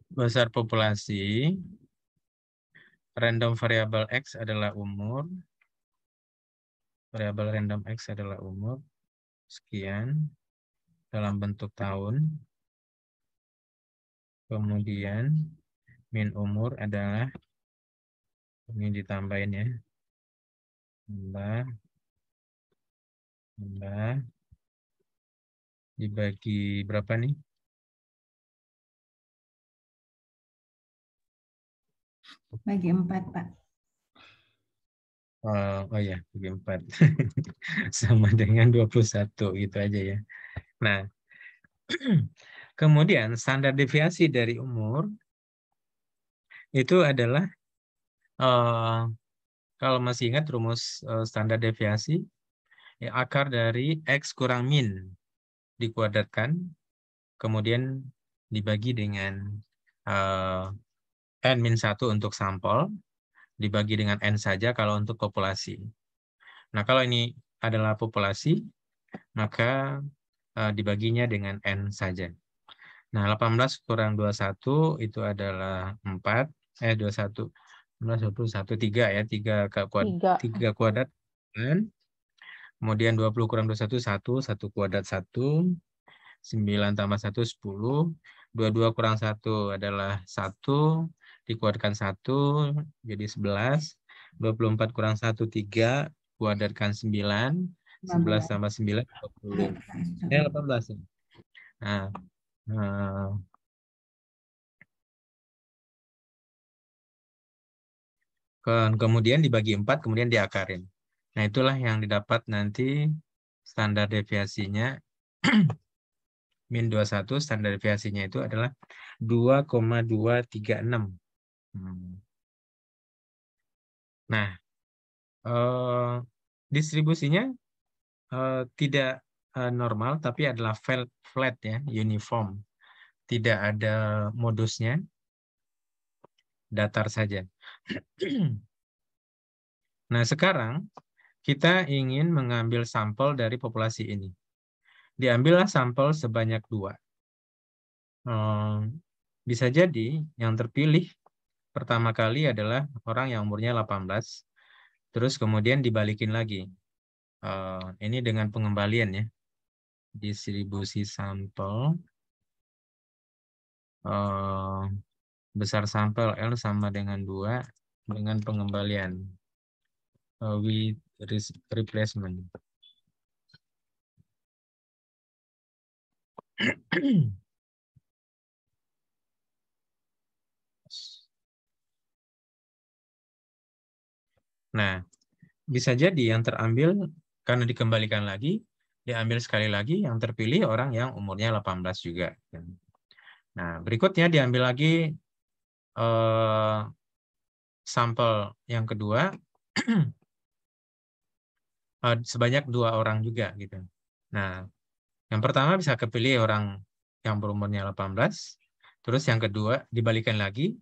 Besar populasi, random variable X adalah umur, variabel random X adalah umur, sekian, dalam bentuk tahun. Kemudian, min umur adalah, ini ditambahin ya, tambah, dibagi berapa nih? Bagi 4, Pak. Oh ya, bagi 4. Sama dengan 21, gitu aja ya. Nah, kemudian standar deviasi dari umur itu adalah, kalau masih ingat rumus standar deviasi, ya, akar dari X kurang min dikuadratkan, kemudian dibagi dengan N-1 untuk sampel, dibagi dengan N saja kalau untuk populasi. Nah, kalau ini adalah populasi, maka dibaginya dengan N saja. Nah, 18 kurang 21 itu adalah 4, 21, 21, 3 ya, 3 kuadrat. Kemudian 20 kurang 21, 1 kuadrat 1, 9 tambah 1, 10, 22 kurang 1 adalah 1, dikuadratkan 1, jadi 11, 24 kurang 1, 3, kuadratkan 9, 11 tambah 9, 20. 18. Nah, kemudian dibagi 4, kemudian diakarin. Nah, itulah yang didapat nanti standar deviasinya. Min 21, standar deviasinya itu adalah 2,236. Nah, distribusinya tidak normal, tapi adalah flat ya, uniform. Tidak ada modusnya, datar saja. Nah, sekarang kita ingin mengambil sampel dari populasi ini. Diambillah sampel sebanyak 2. Bisa jadi yang terpilih pertama kali adalah orang yang umurnya 18, terus kemudian dibalikin lagi. Ini dengan pengembalian ya. Distribusi sampel. Besar sampel L sama dengan 2 dengan pengembalian. With replacement. Nah, bisa jadi yang terambil karena dikembalikan lagi, diambil sekali lagi, yang terpilih orang yang umurnya 18 juga. Nah, berikutnya diambil lagi sampel yang kedua, sebanyak 2 orang juga gitu. Nah, yang pertama bisa kepilih orang yang berumurnya 18, terus yang kedua dibalikan lagi,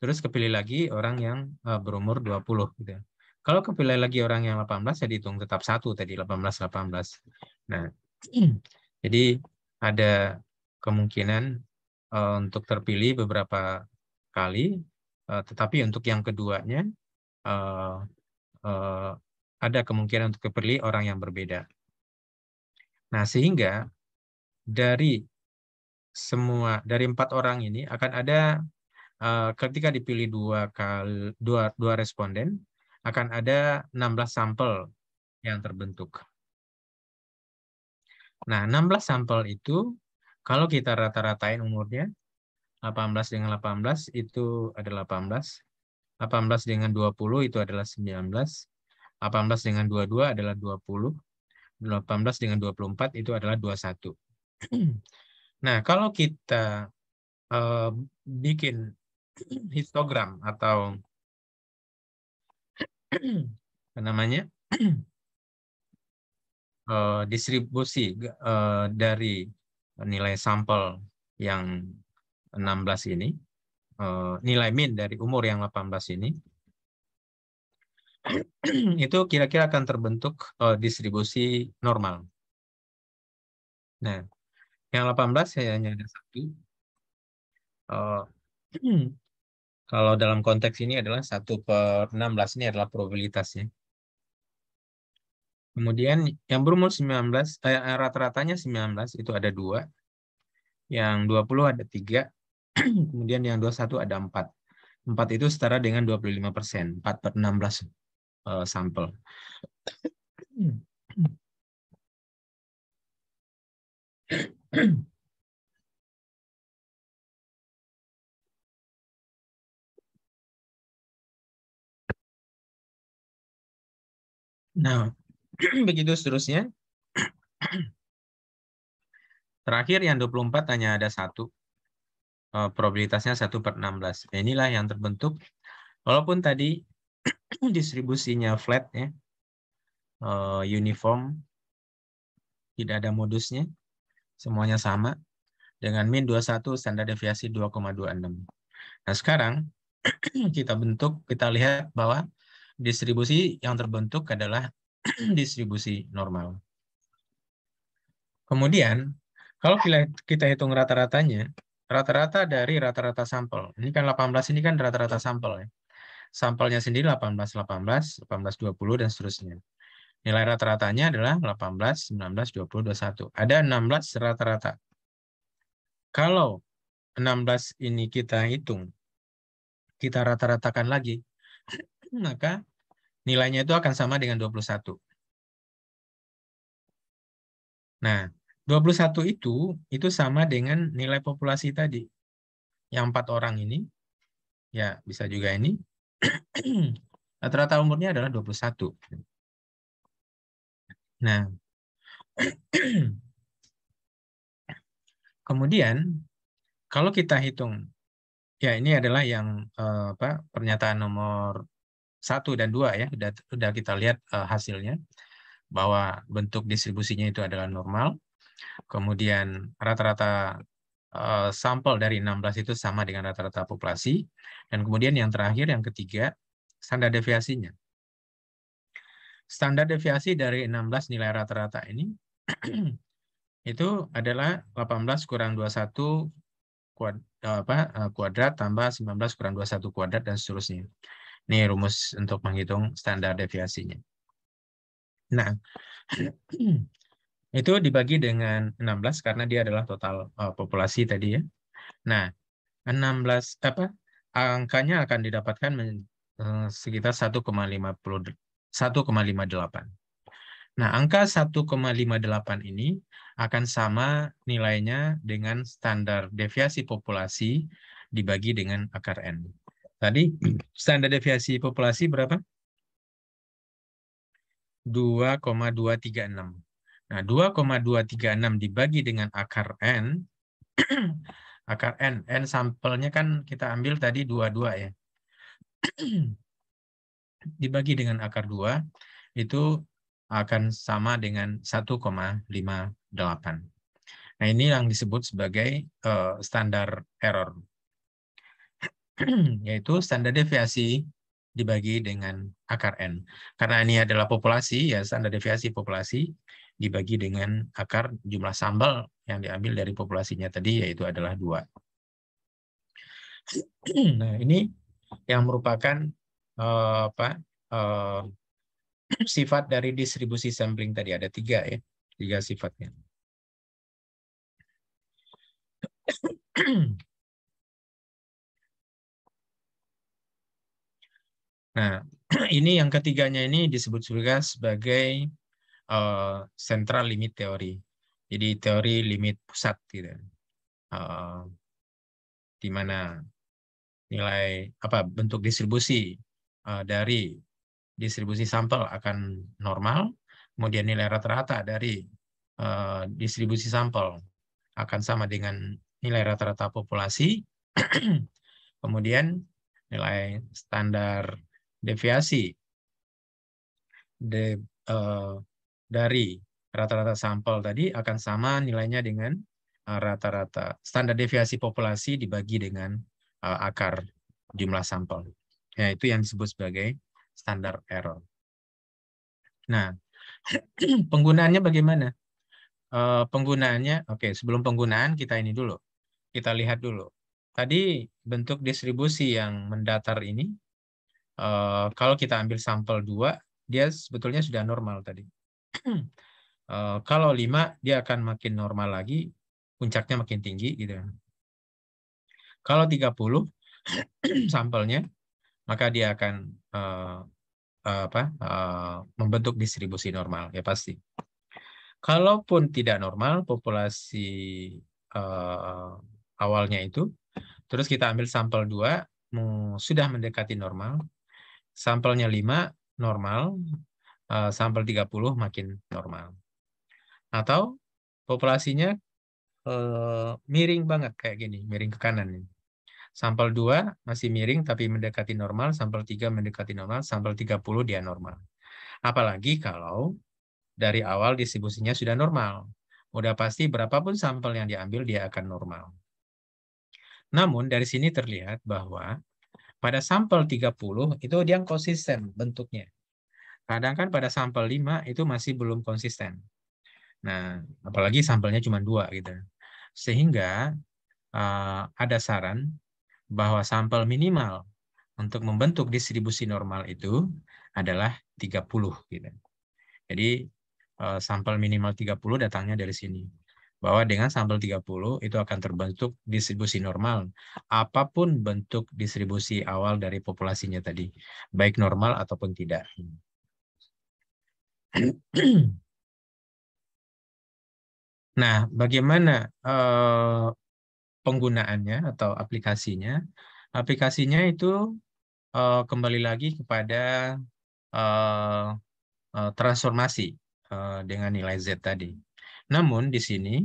terus kepilih lagi orang yang berumur 20 gitu. Kalau kepilih lagi orang yang 18, ya dihitung tetap 1 tadi, 18. Nah, jadi ada kemungkinan untuk terpilih beberapa kali, tetapi untuk yang keduanya ada kemungkinan untuk kepilih orang yang berbeda. Nah, sehingga dari 4 orang ini akan ada ketika dipilih 2 responden, akan ada 16 sampel yang terbentuk. Nah, 16 sampel itu kalau kita rata-ratain umurnya 18 dengan 18 itu adalah 18. 18 dengan 20 itu adalah 19. 18 dengan 22 adalah 20. 18 dengan 24 itu adalah 21. Nah, kalau kita bikin histogram atau apa namanya distribusi dari nilai sampel yang 16 ini, nilai min dari umur yang 18 ini, itu kira-kira akan terbentuk distribusi normal. Nah, yang 18 hanya ada satu. Kalau dalam konteks ini adalah 1/16 ini adalah probabilitasnya. Kemudian yang berumur 19, rata-ratanya 19 itu ada 2. Yang 20 ada 3. Kemudian yang 21 ada 4. 4 itu setara dengan 25%. 4/16 sampel. Nah, begitu seterusnya. Terakhir yang 24 hanya ada 1. Probabilitasnya 1/16. Nah, inilah yang terbentuk. Walaupun tadi distribusinya flat ya, uniform, tidak ada modusnya, semuanya sama, dengan min 21, standar deviasi 2,26. Nah, sekarang kita lihat bahwa distribusi yang terbentuk adalah distribusi normal. Kemudian, kalau kita hitung rata-ratanya, rata-rata dari rata-rata sampel. Ini kan 18 ini kan rata-rata sampel ya. Sampelnya sendiri 18, 18, 18, 20, dan seterusnya. Nilai rata-ratanya adalah 18, 19, 20, 21. Ada 16 rata-rata. Kalau 16 ini kita hitung, kita rata-ratakan lagi, maka nilainya itu akan sama dengan 21. Nah, 21 itu sama dengan nilai populasi tadi. Yang 4 orang ini, ya bisa juga ini, rata-rata umurnya adalah 21. Nah, kemudian kalau kita hitung, ya ini adalah yang pernyataan nomor 1 dan 2 ya, sudah kita lihat hasilnya bahwa bentuk distribusinya itu adalah normal. Kemudian rata-rata sampel dari 16 itu sama dengan rata-rata populasi. Dan kemudian yang terakhir, yang ketiga, standar deviasinya. Standar deviasi dari 16 nilai rata-rata ini itu adalah 18 kurang 21 kuadrat tambah 19 kurang 21 kuadrat dan seterusnya. Ini rumus untuk menghitung standar deviasinya. Nah, itu dibagi dengan 16 karena dia adalah total populasi tadi ya. Nah, 16 angkanya akan didapatkan sekitar 1,58. Nah, angka 1,58 ini akan sama nilainya dengan standar deviasi populasi dibagi dengan akar N. Tadi standar deviasi populasi berapa? 2,236. Nah, 2,236 dibagi dengan akar N, akar N sampelnya kan kita ambil tadi 22 ya. Dibagi dengan akar 2, itu akan sama dengan 1,58. Nah, ini yang disebut sebagai standar error. Yaitu standar deviasi dibagi dengan akar N. Karena ini adalah populasi, ya standar deviasi populasi dibagi dengan akar jumlah sampel yang diambil dari populasinya tadi, yaitu adalah 2. Nah, ini yang merupakan sifat dari distribusi sampling tadi. Ada 3 ya, 3 sifatnya. Nah, ini yang ketiganya ini disebut juga sebagai central limit theory. Jadi teori limit pusat gitu. Di mana nilai bentuk distribusi dari distribusi sampel akan normal, kemudian nilai rata-rata dari distribusi sampel akan sama dengan nilai rata-rata populasi, kemudian nilai standar deviasi dari rata-rata sampel tadi akan sama nilainya dengan rata-rata standar deviasi populasi dibagi dengan akar jumlah sampel. Ya, itu yang disebut sebagai standar error. Nah, penggunaannya bagaimana? Penggunaannya, sebelum penggunaan kita ini dulu. Kita lihat dulu. Tadi bentuk distribusi yang mendatar ini, kalau kita ambil sampel 2, dia sebetulnya sudah normal tadi. Kalau 5, dia akan makin normal lagi, puncaknya makin tinggi gitu. Kalau 30 sampelnya, maka dia akan membentuk distribusi normal, ya pasti. Kalaupun tidak normal, populasi awalnya itu, terus kita ambil sampel 2, sudah mendekati normal, sampelnya 5, normal, sampel 30 makin normal. Atau populasinya miring banget kayak gini, miring ke kanan nih. Sampel 2 masih miring tapi mendekati normal, sampel 3 mendekati normal, sampel 30 dia normal. Apalagi kalau dari awal distribusinya sudah normal. Udah pasti berapapun sampel yang diambil dia akan normal. Namun dari sini terlihat bahwa pada sampel 30 itu dia konsisten bentuknya. Kadang kan pada sampel 5 itu masih belum konsisten. Nah, apalagi sampelnya cuma 2 gitu. Sehingga ada saran bahwa sampel minimal untuk membentuk distribusi normal itu adalah 30 gitu. Jadi sampel minimal 30 datangnya dari sini. Bahwa dengan sampel 30 itu akan terbentuk distribusi normal. Apapun bentuk distribusi awal dari populasinya tadi. Baik normal ataupun tidak. Nah, bagaimana penggunaannya atau aplikasinya? Aplikasinya itu kembali lagi kepada transformasi dengan nilai Z tadi. Namun di sini,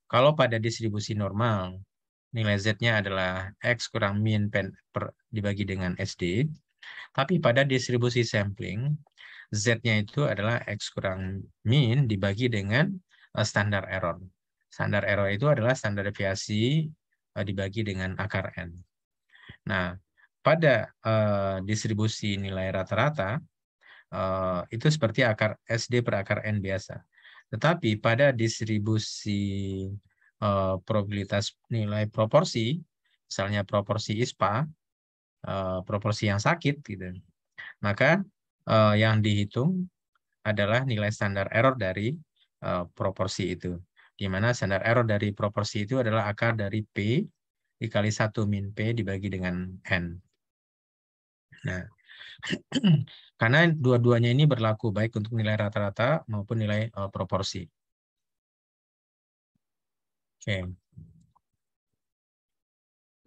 kalau pada distribusi normal, nilai Z-nya adalah X kurang min dibagi dengan SD, tapi pada distribusi sampling, Z-nya itu adalah X kurang min dibagi dengan standar error. Standar error itu adalah standar deviasi dibagi dengan akar N. Nah, pada distribusi nilai rata-rata, itu seperti akar SD per akar N biasa. Tetapi pada distribusi probabilitas nilai proporsi, misalnya proporsi ISPA, proporsi yang sakit, gitu, maka yang dihitung adalah nilai standar error dari proporsi itu. Di mana standar error dari proporsi itu adalah akar dari P dikali 1 min P dibagi dengan N. Nah, karena dua-duanya ini berlaku baik untuk nilai rata-rata maupun nilai proporsi. Oke.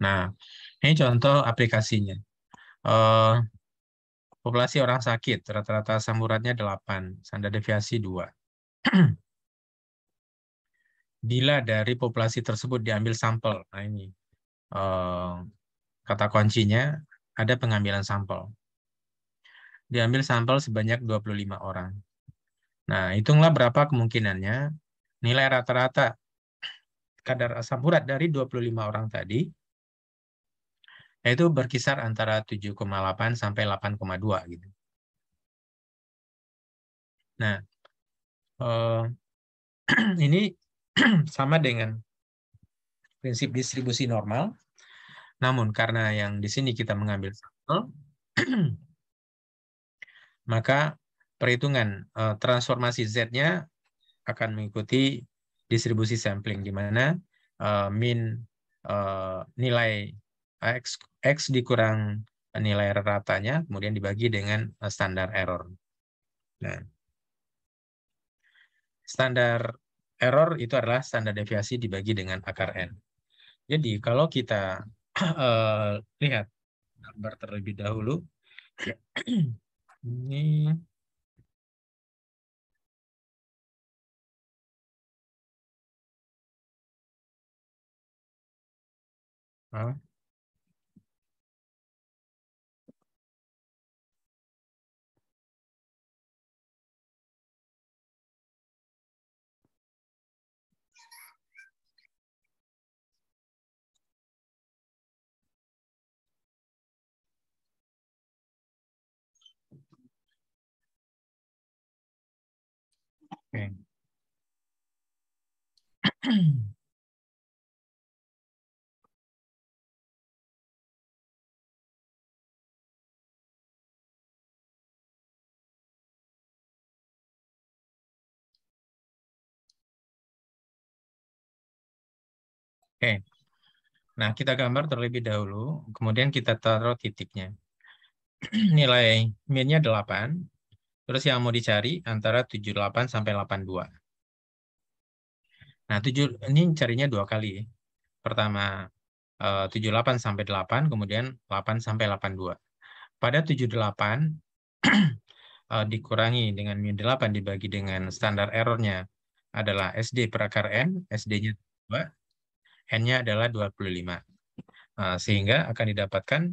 Nah, ini contoh aplikasinya. Populasi orang sakit, rata-rata asam uratnya 8, standar deviasi 2. Bila dari populasi tersebut diambil sampel, nah ini kata kuncinya ada pengambilan sampel. Diambil sampel sebanyak 25 orang. Nah, hitunglah berapa kemungkinannya nilai rata-rata kadar asam urat dari 25 orang tadi, yaitu berkisar antara 7,8 sampai 8,2 gitu. Nah, ini sama dengan prinsip distribusi normal, namun karena yang di sini kita mengambil sampel, maka perhitungan transformasi Z-nya akan mengikuti distribusi sampling, di mana min nilai X dikurang nilai ratanya, kemudian dibagi dengan standar error. Nah, standar error itu adalah standar deviasi dibagi dengan akar N. Jadi kalau kita lihat gambar terlebih dahulu, ini oke. Oke. Nah, kita gambar terlebih dahulu, kemudian kita taruh titiknya. Nilai min-nya 8, terus yang mau dicari antara 78 sampai 82. Nah, ini carinya 2 kali. Pertama 78 sampai 8, kemudian 8 sampai 82. Pada 78 dikurangi dengan min 8 dibagi dengan standar errornya adalah SD per akar N, SD-nya 2, N-nya adalah 25. Sehingga akan didapatkan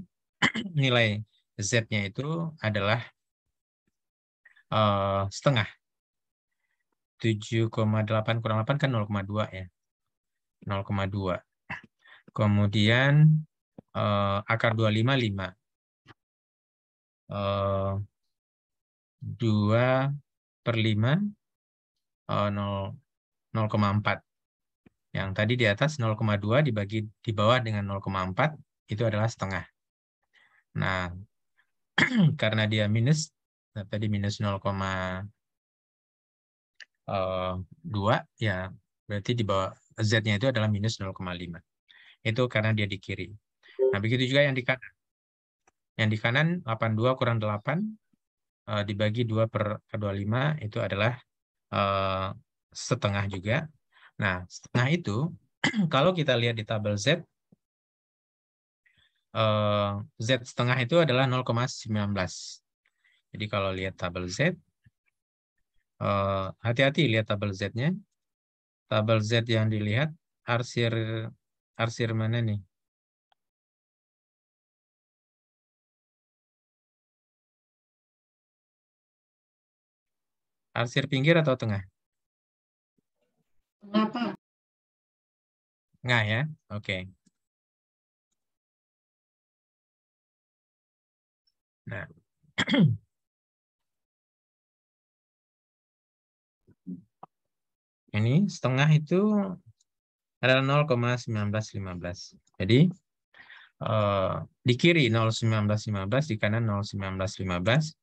nilai Z-nya itu adalah setengah. 7,8 kurang 8 kan 0,2 ya. 0,2. Kemudian akar 25, 5. 2/5 0,4. Yang tadi di atas 0,2 dibagi di bawah dengan 0,4 itu adalah setengah. Nah, karena dia minus, tadi minus 0,2 ya, berarti di bawah Z-nya itu adalah minus 0,5. Itu karena dia di kiri. Nah, begitu juga yang di kanan. Yang di kanan 82 kurang 8 dibagi 2/25 itu adalah setengah juga. Nah, setengah itu kalau kita lihat di tabel Z, Z setengah itu adalah 0,19. Jadi kalau lihat tabel Z, hati-hati lihat tabel Z-nya. Tabel Z yang dilihat, arsir mana nih? Arsir pinggir atau tengah? Kenapa? Tengah ya, oke. Nah, ini setengah itu adalah 0,1915. Jadi di kiri 0,1915, di kanan 0,1915,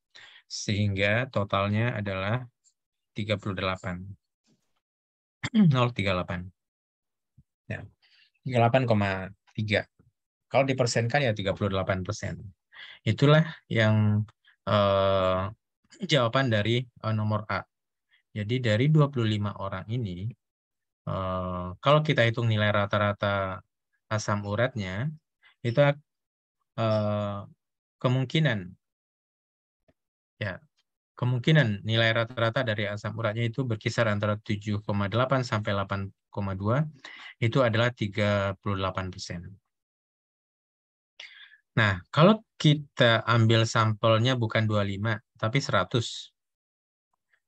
sehingga totalnya adalah 38. 0,38. Ya, 38,3. Kalau dipersenkan ya 38%. Itulah yang jawaban dari nomor A. Jadi dari 25 orang ini, kalau kita hitung nilai rata-rata asam uratnya, itu kemungkinan nilai rata-rata dari asam uratnya itu berkisar antara 7,8 sampai 8,2, itu adalah 38%. Nah, kalau kita ambil sampelnya bukan 25, tapi 100.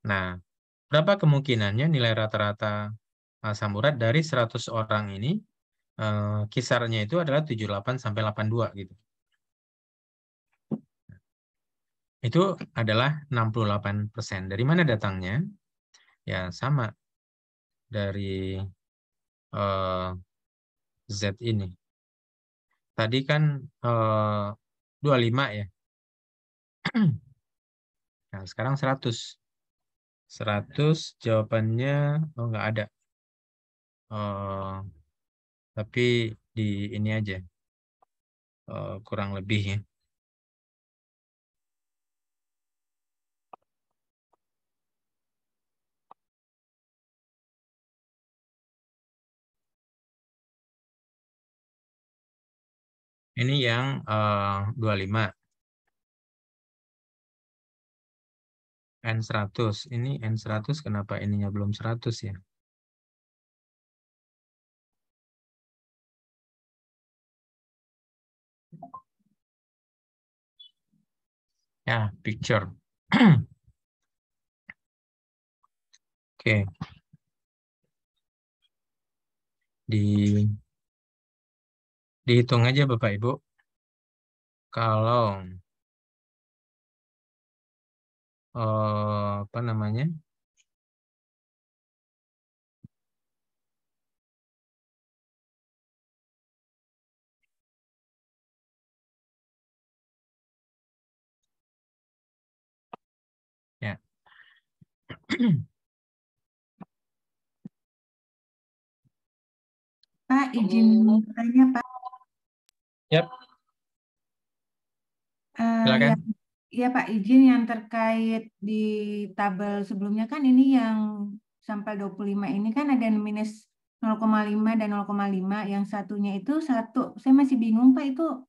Nah, berapa kemungkinannya nilai rata-rata asam urat dari 100 orang ini kisarnya itu adalah 78 sampai 82 gitu. Itu adalah 68%. Dari mana datangnya? Ya, sama dari Z ini. Tadi kan 25 ya. Nah, sekarang 100. 100 jawabannya nggak ada. Tapi di ini aja. Kurang lebih ya. Ini yang 25. N100. Ini N100 kenapa ininya belum 100 ya? Ya, picture. Oke. Dihitung aja Bapak Ibu. Kalau apa namanya? Ya. Pak, izin tanya Pak. Yap, Ya, silakan. ya Pak, izin yang terkait di tabel sebelumnya kan ini yang sampel 25 ini kan ada minus 0,5 dan 0,5. Yang satunya itu satu. Saya masih bingung Pak, itu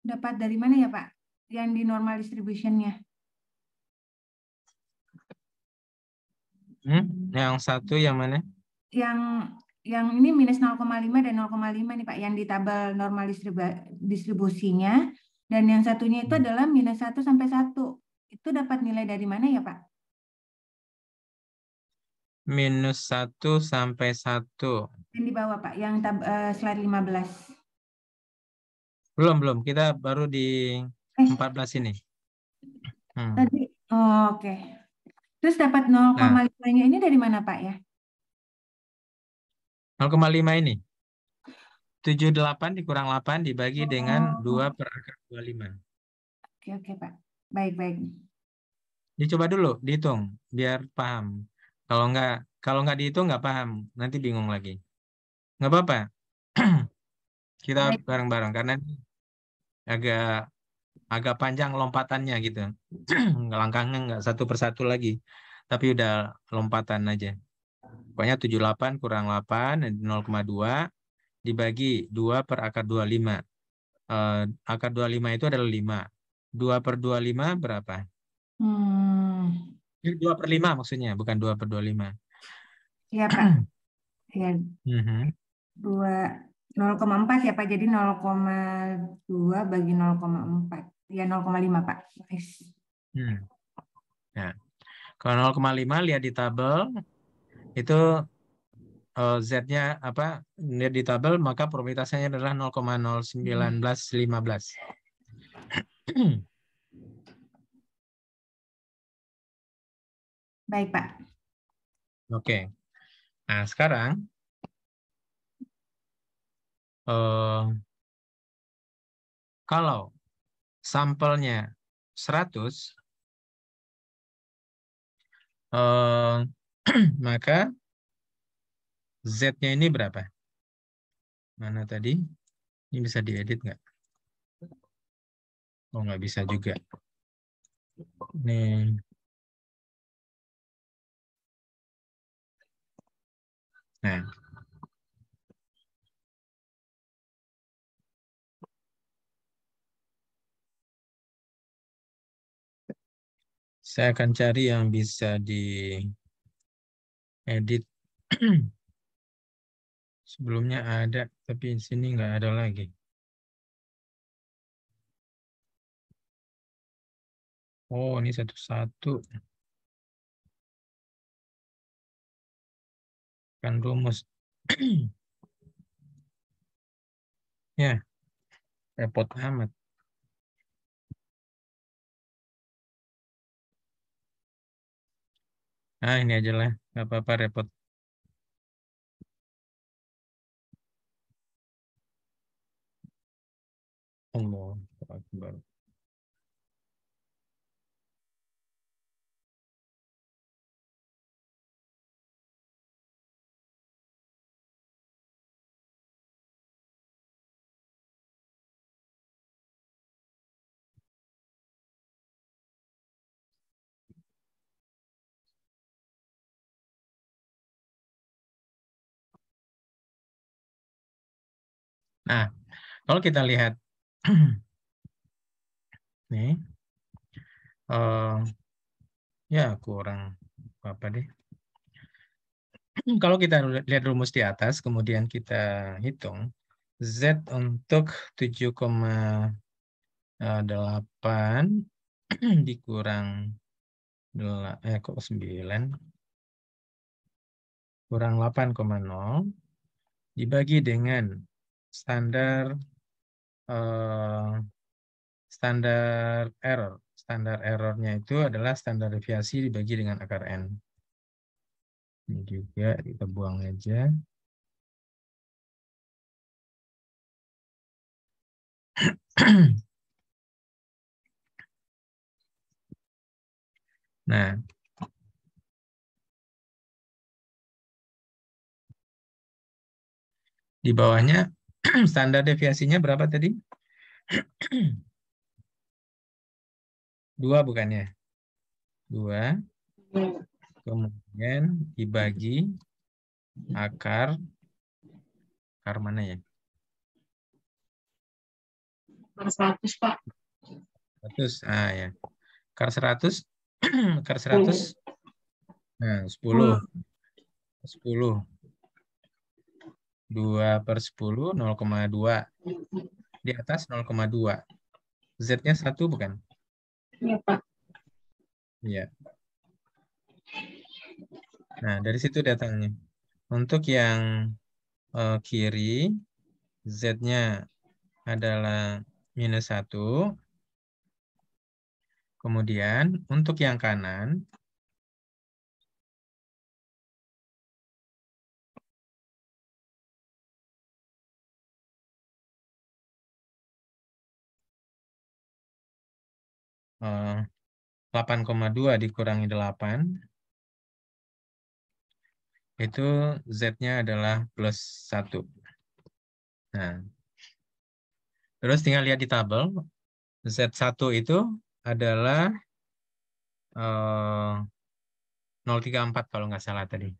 dapat dari mana ya Pak? Yang di normal distribution-nya. Yang satu yang mana? Yang ini minus 0,5 dan 0,5 nih Pak, yang di tabel normal distribusinya. Dan yang satunya itu adalah minus 1 sampai 1. Itu dapat nilai dari mana ya Pak? Minus 1 sampai 1. Yang di bawah Pak, yang slide 15. Belum. Kita baru di 14 ini. Tadi, oke. Terus dapat Nah, 0,5-nya ini dari mana Pak ya? 0,5 ini. 78 dikurang 8 dibagi dengan 2 per akar 25. Oke Pak. Baik. Dicoba dulu, dihitung, biar paham. Kalau nggak dihitung nggak paham, nanti bingung lagi. Nggak apa-apa. Kita Baik. bareng-bareng, karena ini agak panjang lompatannya gitu. Langkahnya nggak satu persatu lagi, tapi udah lompatan aja. Pokoknya 78 kurang 8, 0,2 dibagi 2 per akar 25. Akar 25 itu adalah 5. 2 per 25 berapa? 2 per 5 maksudnya, bukan 2 per 25. Iya Pak. Ya, Mhm. 0,4 ya Pak. Jadi 0,2 bagi 0,4. Ya 0,5 Pak. Nah, kalau 0,5 lihat di tabel, itu Z-nya apa? Lihat di tabel, maka probabilitasnya adalah 0,01915. Baik Pak. Oke. Nah, sekarang kalau sampelnya 100, maka Z-nya ini berapa? Mana tadi? Ini bisa diedit nggak? Oh, nggak bisa juga. Nih. Nah. Saya akan cari yang bisa diedit. Sebelumnya ada, tapi di sini nggak ada lagi. Oh, ini satu-satu. Kan rumus. Ya, repot amat. Nah, ini aja lah. Nggak apa-apa repot. Allah Akbar. Nah, Kalau kita lihat nih, ya kurang apa deh. Kalau kita lihat rumus di atas, kemudian kita hitung Z untuk 7,8 dikurang 9 kurang 8,0 dibagi dengan standar error. Standar errornya itu adalah standar deviasi dibagi dengan akar N. Ini juga kita buang aja. Nah, di bawahnya standar deviasinya berapa tadi? 2 bukannya? 2. Kemudian dibagi akar mana ya? 100, Pak. 100. Ah ya. Akar 100. Akar 100. Nah, 10. 10. 2/10, 0,2. Di atas 0,2. Z-nya 1 bukan? Iya, Pak. Iya. Nah, dari situ datangnya. Untuk yang kiri, Z-nya adalah -1. Kemudian untuk yang kanan, eh, 8,2 dikurangi 8, itu Z-nya adalah +1. Nah, terus tinggal lihat di tabel, Z1 itu adalah 0,34 kalau nggak salah tadi.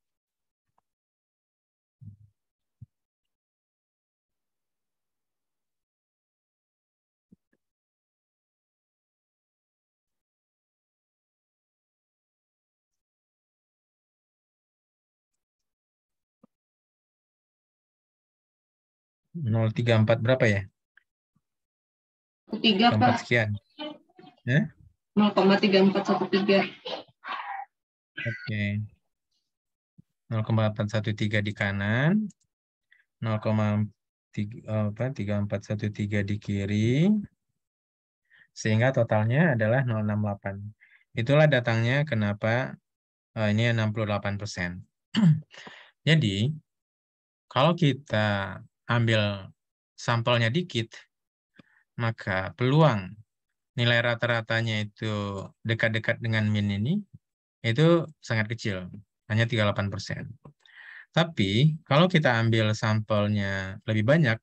(0,34) berapa ya? 3, 4 Pak. sekian. 0,3413. Oke. 0,413 di kanan, 0,3413 di kiri, sehingga totalnya adalah 0,68. Itulah datangnya kenapa ini 68%. Jadi, kalau kita ambil sampelnya dikit, maka peluang nilai rata-ratanya itu dekat-dekat dengan min ini, itu sangat kecil, hanya 38%. Tapi, kalau kita ambil sampelnya lebih banyak,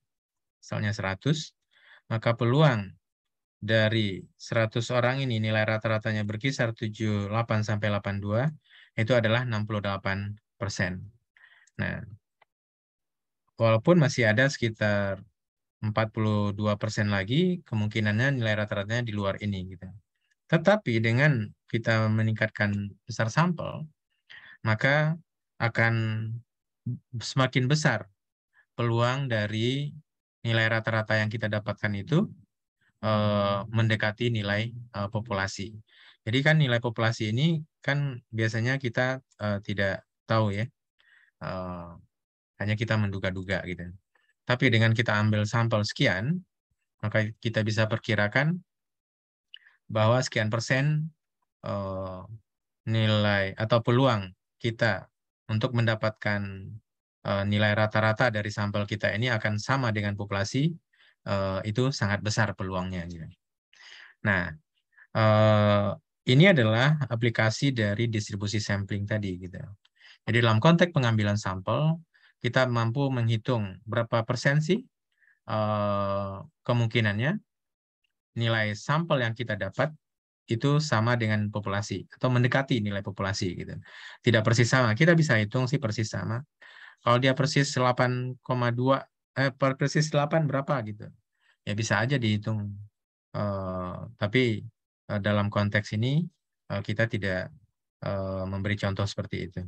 misalnya 100, maka peluang dari 100 orang ini nilai rata-ratanya berkisar 78-82, itu adalah 68%. Nah, walaupun masih ada sekitar 42% lagi, kemungkinannya nilai rata-ratanya di luar ini. Gitu. Tetapi dengan kita meningkatkan besar sampel, maka akan semakin besar peluang dari nilai rata-rata yang kita dapatkan itu mendekati nilai populasi. Jadi kan nilai populasi ini kan biasanya kita tidak tahu ya, hanya kita menduga-duga gitu. Tapi dengan kita ambil sampel sekian, maka kita bisa perkirakan bahwa sekian persen nilai atau peluang kita untuk mendapatkan nilai rata-rata dari sampel kita ini akan sama dengan populasi, itu sangat besar peluangnya. Gitu. Nah, ini adalah aplikasi dari distribusi sampling tadi. Gitu. Jadi dalam konteks pengambilan sampel, kita mampu menghitung berapa persen sih kemungkinannya nilai sampel yang kita dapat itu sama dengan populasi atau mendekati nilai populasi gitu. Tidak persis sama. Kita bisa hitung sih persis sama. Kalau dia persis 8,2 persis 8 berapa gitu. ya bisa aja dihitung. Tapi dalam konteks ini kita tidak memberi contoh seperti itu.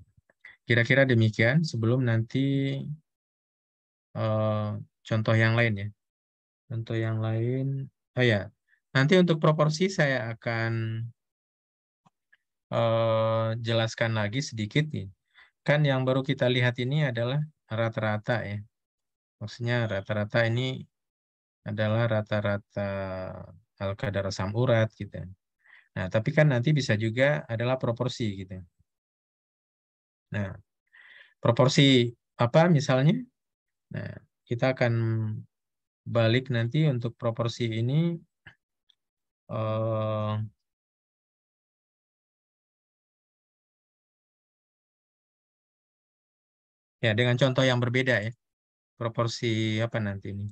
Kira-kira demikian sebelum nanti contoh yang lain ya. Contoh yang lain, oh ya, nanti untuk proporsi saya akan jelaskan lagi sedikit nih. Kan yang baru kita lihat ini adalah rata-rata ya. Maksudnya rata-rata ini adalah rata-rata al-qadar asam urat gitu. Nah, tapi kan nanti bisa juga adalah proporsi gitu. Nah, proporsi apa misalnya? Nah, kita akan balik nanti untuk proporsi ini ya dengan contoh yang berbeda ya. Proporsi apa nanti ini?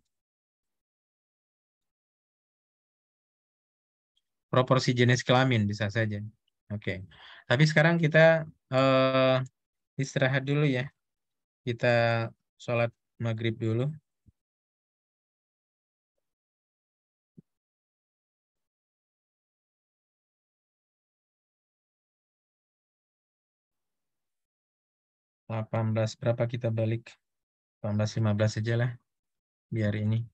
Proporsi jenis kelamin bisa saja. Oke. Tapi sekarang kita istirahat dulu ya. Kita sholat maghrib dulu. Berapa kita balik? 18.15 saja lah. Biar ini.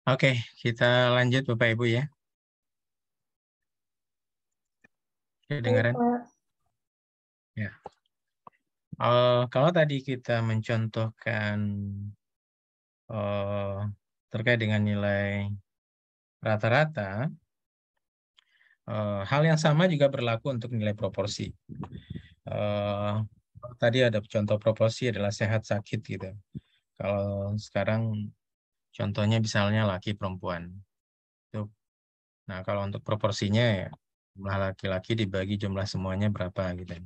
Oke, kita lanjut Bapak Ibu ya. Kedengaran? Ya. Kalau tadi kita mencontohkan terkait dengan nilai rata-rata, hal yang sama juga berlaku untuk nilai proporsi. Tadi ada contoh proporsi adalah sehat sakit gitu. Kalau sekarang contohnya misalnya laki perempuan. Nah, kalau untuk proporsinya ya jumlah laki-laki dibagi jumlah semuanya berapa gitu.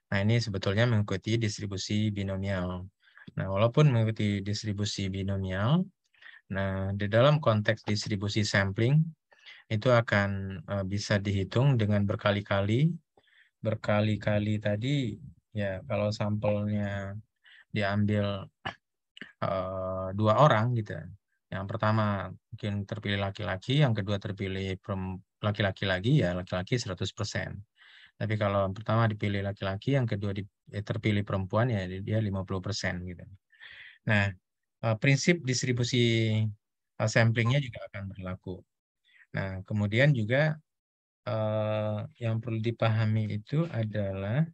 Nah, ini sebetulnya mengikuti distribusi binomial. Nah, walaupun mengikuti distribusi binomial, nah di dalam konteks distribusi sampling itu akan bisa dihitung dengan berkali-kali tadi ya kalau sampelnya diambil 2 orang gitu. Yang pertama mungkin terpilih laki-laki, yang kedua terpilih laki-laki lagi ya laki-laki 100%. Tapi kalau yang pertama dipilih laki-laki, yang kedua terpilih perempuan ya dia 50% gitu. Nah, prinsip distribusi samplingnya juga akan berlaku. Nah, kemudian juga yang perlu dipahami itu adalah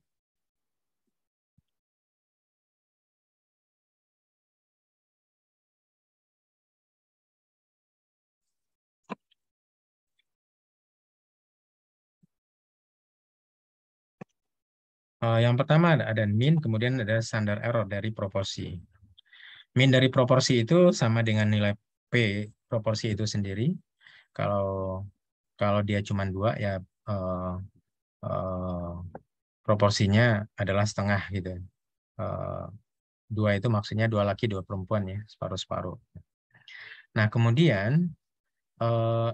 Yang pertama ada mean, kemudian ada standar error dari proporsi. Mean dari proporsi itu sama dengan nilai P proporsi itu sendiri. Kalau dia cuma 2 ya proporsinya adalah setengah gitu. 2 itu maksudnya 2 laki 2 perempuan ya, separuh-separuh. Nah kemudian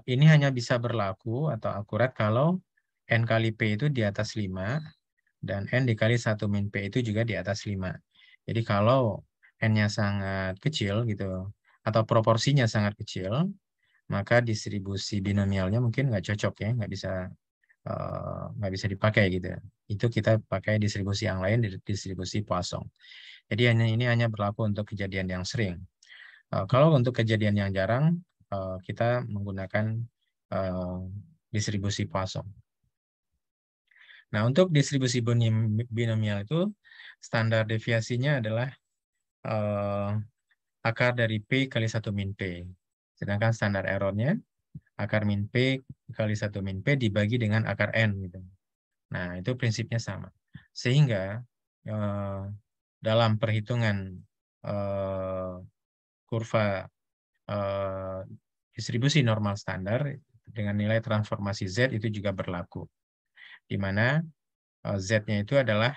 ini hanya bisa berlaku atau akurat kalau N kali P itu di atas 5 dan N dikali 1 min P itu juga di atas 5. Jadi kalau N-nya sangat kecil gitu atau proporsinya sangat kecil, maka distribusi binomialnya mungkin nggak cocok ya, nggak bisa dipakai gitu. Itu kita pakai distribusi yang lain, distribusi Poisson. Jadi ini hanya berlaku untuk kejadian yang sering. Kalau untuk kejadian yang jarang, kita menggunakan distribusi Poisson. Nah, untuk distribusi binomial itu standar deviasinya adalah akar dari P kali 1 min P. Sedangkan standar errornya akar min P kali 1 min P dibagi dengan akar N. Gitu. Nah, itu prinsipnya sama. Sehingga dalam perhitungan kurva distribusi normal standar dengan nilai transformasi Z itu juga berlaku. Di mana Z-nya itu adalah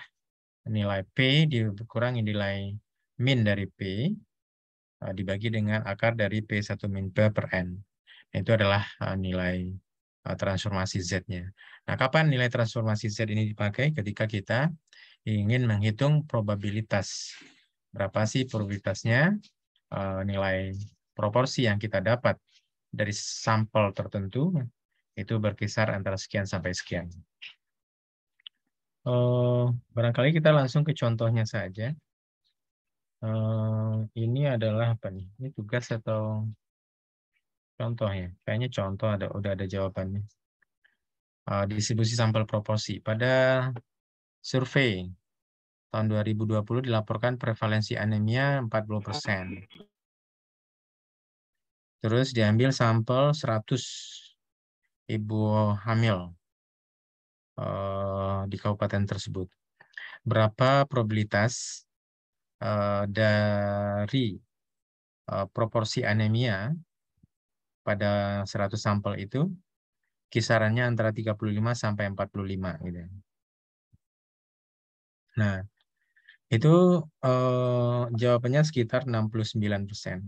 nilai P dikurangi nilai min dari P dibagi dengan akar dari P1 min P per N. Itu adalah nilai transformasi Z-nya. Nah, kapan nilai transformasi Z ini dipakai? Ketika kita ingin menghitung probabilitas. Berapa sih probabilitasnya? Nilai proporsi yang kita dapat dari sampel tertentu itu berkisar antara sekian sampai sekian. Barangkali kita langsung ke contohnya saja. Ini adalah apa nih? Ini tugas atau contoh ya? Kayaknya contoh udah ada jawabannya. Distribusi sampel proporsi. Pada survei tahun 2020 dilaporkan prevalensi anemia 40%. Terus diambil sampel 100 ibu hamil di kabupaten tersebut. Berapa probabilitas dari proporsi anemia pada 100 sampel itu kisarannya antara 35 sampai 45 gitu. Nah, itu jawabannya sekitar 69%.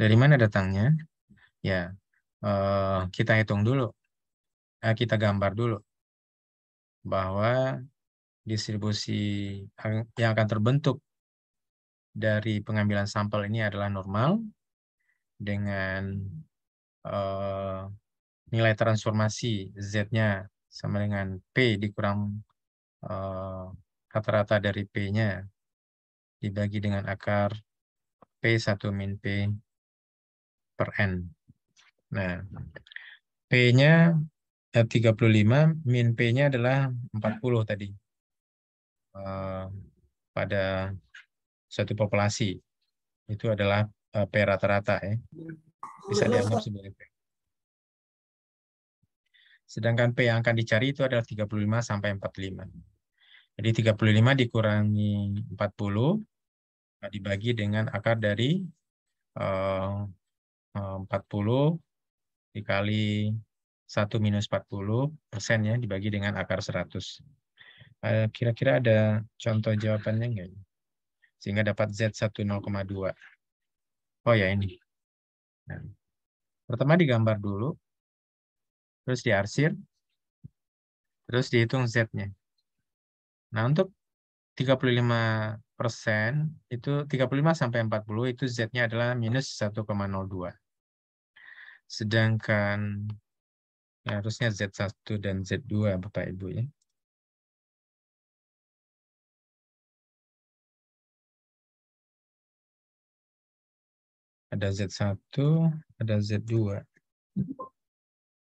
Dari mana datangnya? Ya, kita hitung dulu. Kita gambar dulu bahwa distribusi yang akan terbentuk dari pengambilan sampel ini adalah normal dengan nilai transformasi Z-nya sama dengan P dikurang rata-rata dari P-nya dibagi dengan akar P1 min P per N. Nah, P-nya 35, min P-nya adalah 40 tadi. Pada suatu populasi. Itu adalah P rata-rata ya. Bisa dianggap sebagai P. Sedangkan P yang akan dicari itu adalah 35 sampai 45. Jadi 35 dikurangi 40 dibagi dengan akar dari 40 dikali 1 minus 40% ya, dibagi dengan akar 100. Kira-kira ada contoh jawabannya enggak? Sehingga dapat Z1 0,2. Oh ya ini. Nah, pertama digambar dulu, terus diarsir, terus dihitung Z-nya. Nah, untuk 35% itu 35 sampai 40 itu Z-nya adalah minus 1,02. Sedangkan harusnya Z1 dan Z2 Bapak Ibu ya. Ada Z1, ada Z2.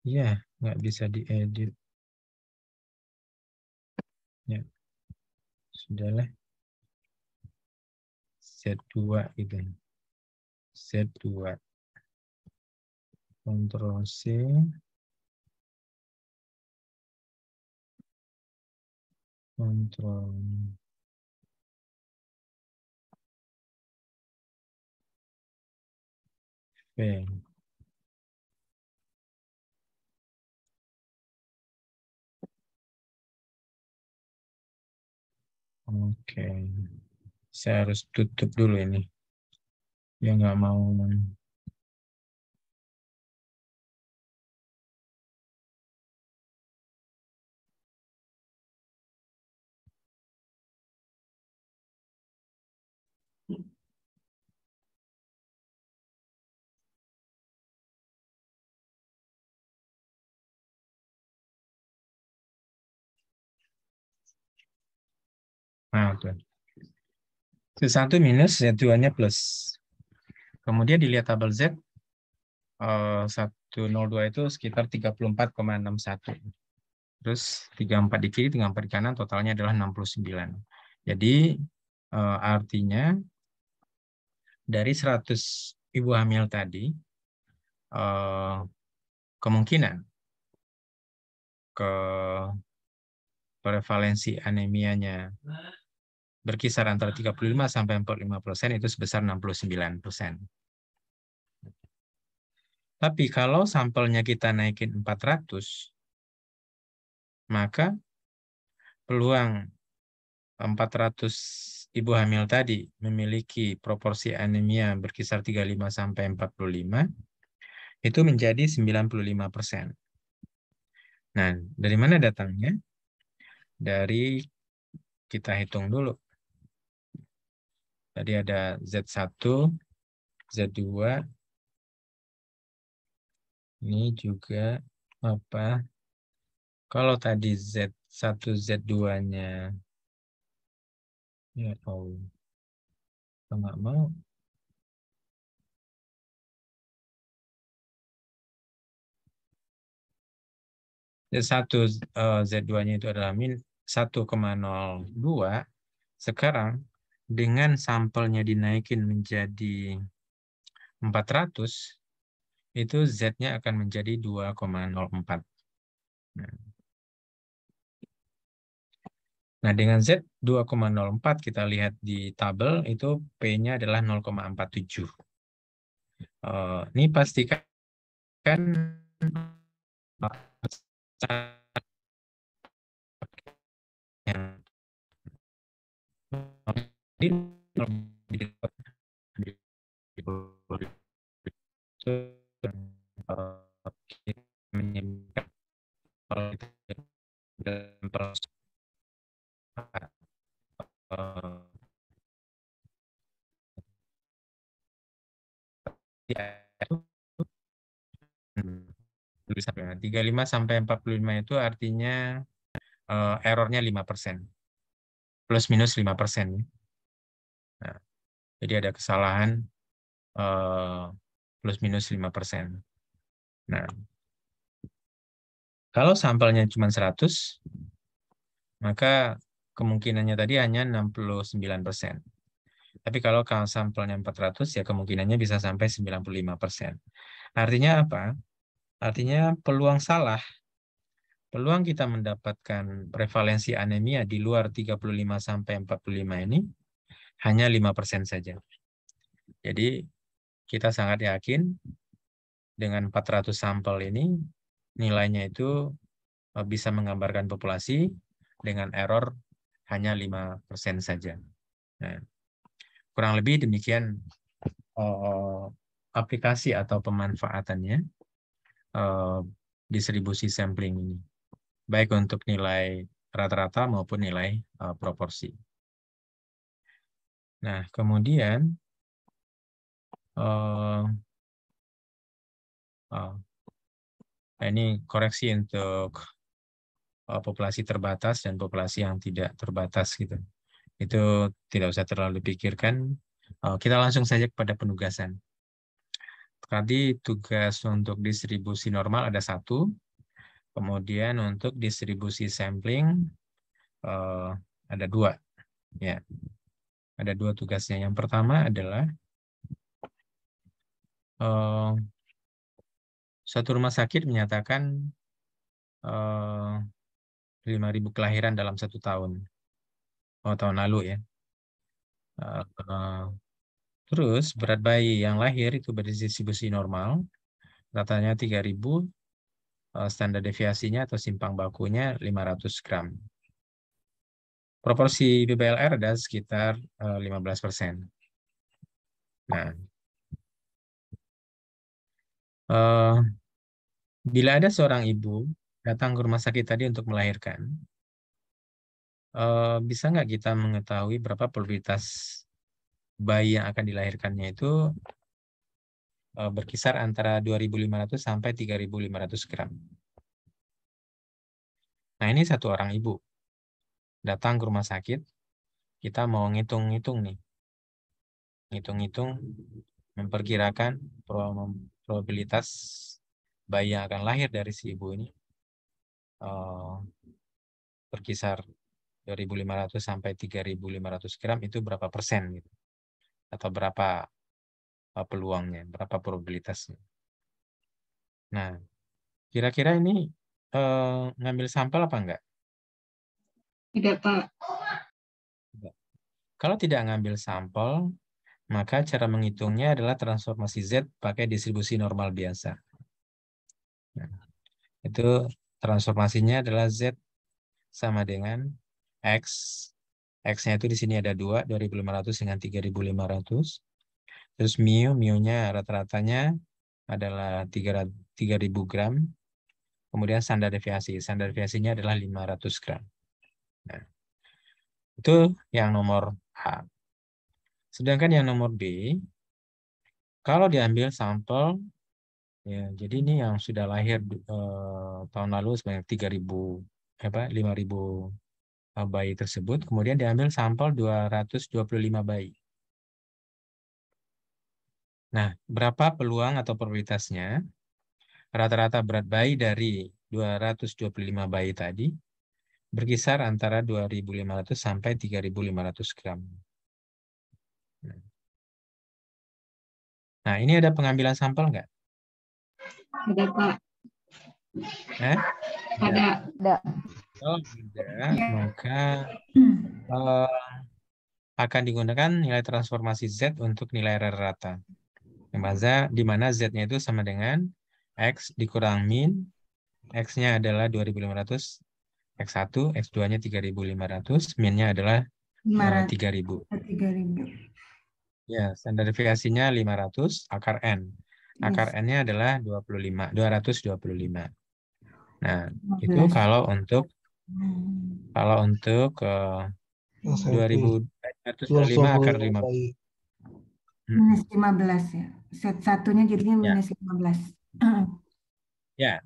Ya, nggak bisa diedit. Ya, sudahlah. Z2 gitu. Z2. Ctrl C. Kontrol. V. Oke. Saya harus tutup dulu ini. Dia nggak mau. Nah, tuh. Z1 minus, Z2-nya plus. Kemudian dilihat tabel Z, 102 itu sekitar 34,61. Terus 34 di kiri, 34 di kanan, totalnya adalah 69. Jadi artinya dari 100 ibu hamil tadi, kemungkinan prevalensi anemianya berkisar antara 35 sampai 45% itu sebesar 69%. Tapi kalau sampelnya kita naikin 400, maka peluang 400 ibu hamil tadi memiliki proporsi anemia berkisar 35 sampai 45 itu menjadi 95%. Nah, dari mana datangnya? Dari kita hitung dulu. Tadi ada Z1, Z2, ini juga apa? Kalau tadi Z1, Z2-nya ya nggak mau. Z1, Z2-nya itu adalah min 1,02. Sekarang dengan sampelnya dinaikin menjadi 400, itu Z-nya akan menjadi 2,04. Nah, dengan Z 2,04 kita lihat di tabel itu P-nya adalah 0,47. Ini pastikan sampai 35 sampai 45 itu artinya errornya 5%. Plus minus 5%. Nah, jadi ada kesalahan plus minus 5%. Nah, kalau sampelnya cuma 100, maka kemungkinannya tadi hanya 69%. Tapi kalau sampelnya 400, ya kemungkinannya bisa sampai 95%. Artinya apa? Artinya peluang salah, peluang kita mendapatkan prevalensi anemia di luar 35 sampai 45 ini hanya 5% saja. Jadi kita sangat yakin dengan 400 sampel ini nilainya itu bisa menggambarkan populasi dengan error hanya 5% saja. Nah, kurang lebih demikian aplikasi atau pemanfaatannya distribusi sampling ini, baik untuk nilai rata-rata maupun nilai proporsi. Nah, kemudian ini koreksi untuk populasi terbatas dan populasi yang tidak terbatas gitu. Itu tidak usah terlalu dipikirkan. Kita langsung saja kepada penugasan. Tadi tugas untuk distribusi normal ada 1. Kemudian untuk distribusi sampling ada 2. Ya, ada 2 tugasnya. Yang pertama adalah suatu rumah sakit menyatakan 5.000 kelahiran dalam 1 tahun. Oh, tahun lalu ya. Terus berat bayi yang lahir itu berdistribusi normal, ratanya 3.000, standar deviasinya atau simpang bakunya 500 gram. Proporsi BBLR ada sekitar 15%. Nah, bila ada seorang ibu datang ke rumah sakit tadi untuk melahirkan, bisa nggak kita mengetahui berapa probabilitas bayi yang akan dilahirkannya itu berkisar antara 2.500 sampai 3.500 gram. Nah, ini satu orang ibu datang ke rumah sakit, kita mau ngitung-ngitung nih. Ngitung-ngitung, memperkirakan probabilitas bayi yang akan lahir dari si ibu ini berkisar 2.500 sampai 3.500 gram, itu berapa persen gitu. Atau berapa peluangnya, berapa probabilitasnya. Nah, kira-kira ini ngambil sampel apa enggak? Tidak, Pak. Kalau tidak ngambil sampel, maka cara menghitungnya adalah transformasi Z pakai distribusi normal biasa. Nah, itu transformasinya adalah Z sama dengan X. X-nya itu di sini ada 2, 2.500 dengan 3.500. Terus mu-nya rata-ratanya adalah 3.000 gram. Kemudian standar deviasi. Standar deviasinya adalah 500 gram. Nah, itu yang nomor A. Sedangkan yang nomor B, kalau diambil sampel, ya, jadi ini yang sudah lahir tahun lalu sebanyak 5.000 bayi tersebut, kemudian diambil sampel 225 bayi. Nah, berapa peluang atau probabilitasnya? Rata-rata berat bayi dari 225 bayi tadi berkisar antara 2.500 sampai 3.500 gram. Nah, ini ada pengambilan sampel nggak? Ada, Pak. Ada. Kalau tidak, maka akan digunakan nilai transformasi Z untuk nilai rata. Di mana Z-nya itu sama dengan X dikurang min, X-nya adalah 2.500, X1, X2-nya 3.500, min-nya adalah 3.000. 3.000. Ya, standar deviasinya 500, akar N. Akar N-nya adalah 225. Nah, itu kalau untuk 2.525 akar 5. Minus 15 ya. Set satunya jadinya minus 15. Ya,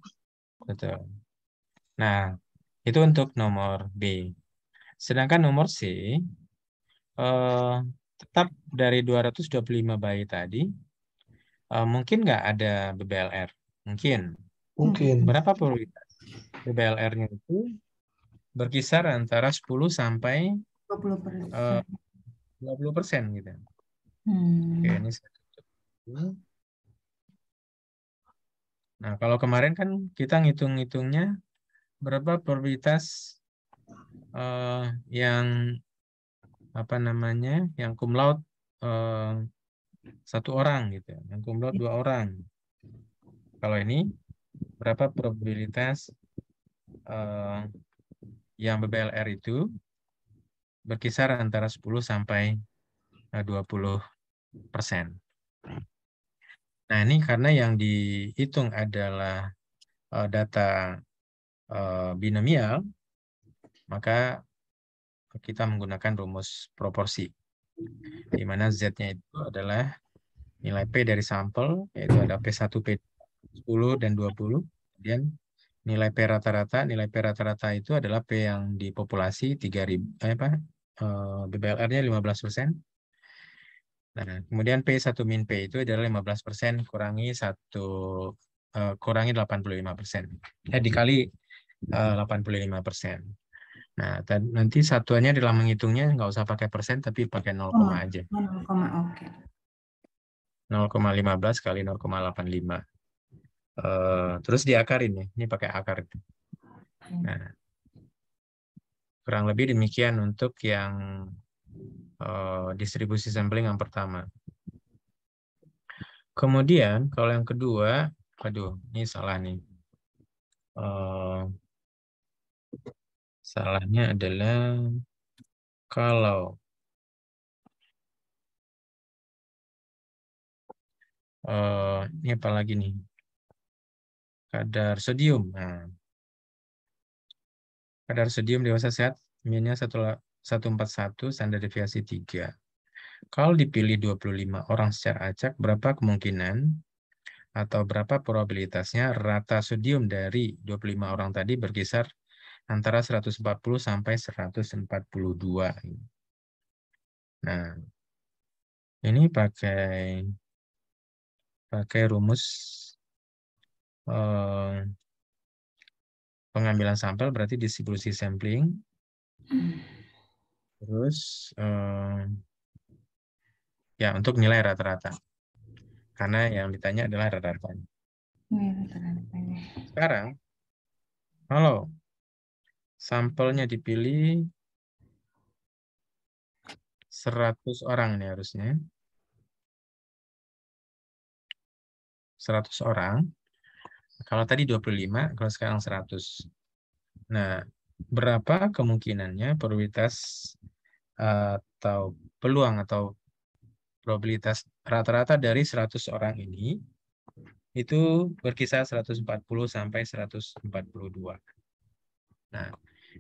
betul. Nah, itu untuk nomor B. Sedangkan nomor C, tetap dari 225 bayi tadi, mungkin nggak ada BBLR? Mungkin. Berapa probabilitas? BBLR-nya itu berkisar antara 10 sampai 20% gitu. Oke, ini saya tutup dulu. Nah, kalau kemarin kan kita ngitung-ngitungnya berapa probabilitas yang yang cum laude 1 orang gitu, yang cum laude 2 orang. Kalau ini berapa probabilitas yang BBLR itu berkisar antara 10 sampai 20%. Nah, ini karena yang dihitung adalah data binomial, maka kita menggunakan rumus proporsi, di mana Z-nya itu adalah nilai P dari sampel, yaitu ada P1, P10, dan 20. Kemudian nilai P rata-rata itu adalah P yang di populasi 3.000, BBLR-nya 15%. Nah, kemudian P1 min P itu adalah 15% kurangi 85%. Dikali 85%. Nah, nanti satuannya dalam menghitungnya nggak usah pakai persen, tapi pakai 0, aja. 0,15 kali 0,85. Terus diakarin ya. Ini pakai akar. Nah, Kurang lebih demikian untuk yang distribusi sampling yang pertama. Kemudian kalau yang kedua, aduh, ini salah nih. Salahnya adalah kalau ini apa lagi nih? Kadar sodium. Nah, kadar sodium dewasa sehat min-nya 141, standar deviasi 3. Kalau dipilih 25 orang secara acak, berapa kemungkinan atau berapa probabilitasnya rata sodium dari 25 orang tadi berkisar antara 140 sampai 142. Nah, ini pakai rumus pengambilan sampel, berarti distribusi sampling. Terus ya untuk nilai rata-rata. Karena yang ditanya adalah rata-ratanya. Sekarang, kalau sampelnya dipilih 100 orang ini harusnya. 100 orang. Kalau tadi 25, kalau sekarang 100. Nah, berapa kemungkinannya probabilitas atau peluang atau probabilitas rata-rata dari 100 orang ini itu berkisar 140 sampai 142. Nah,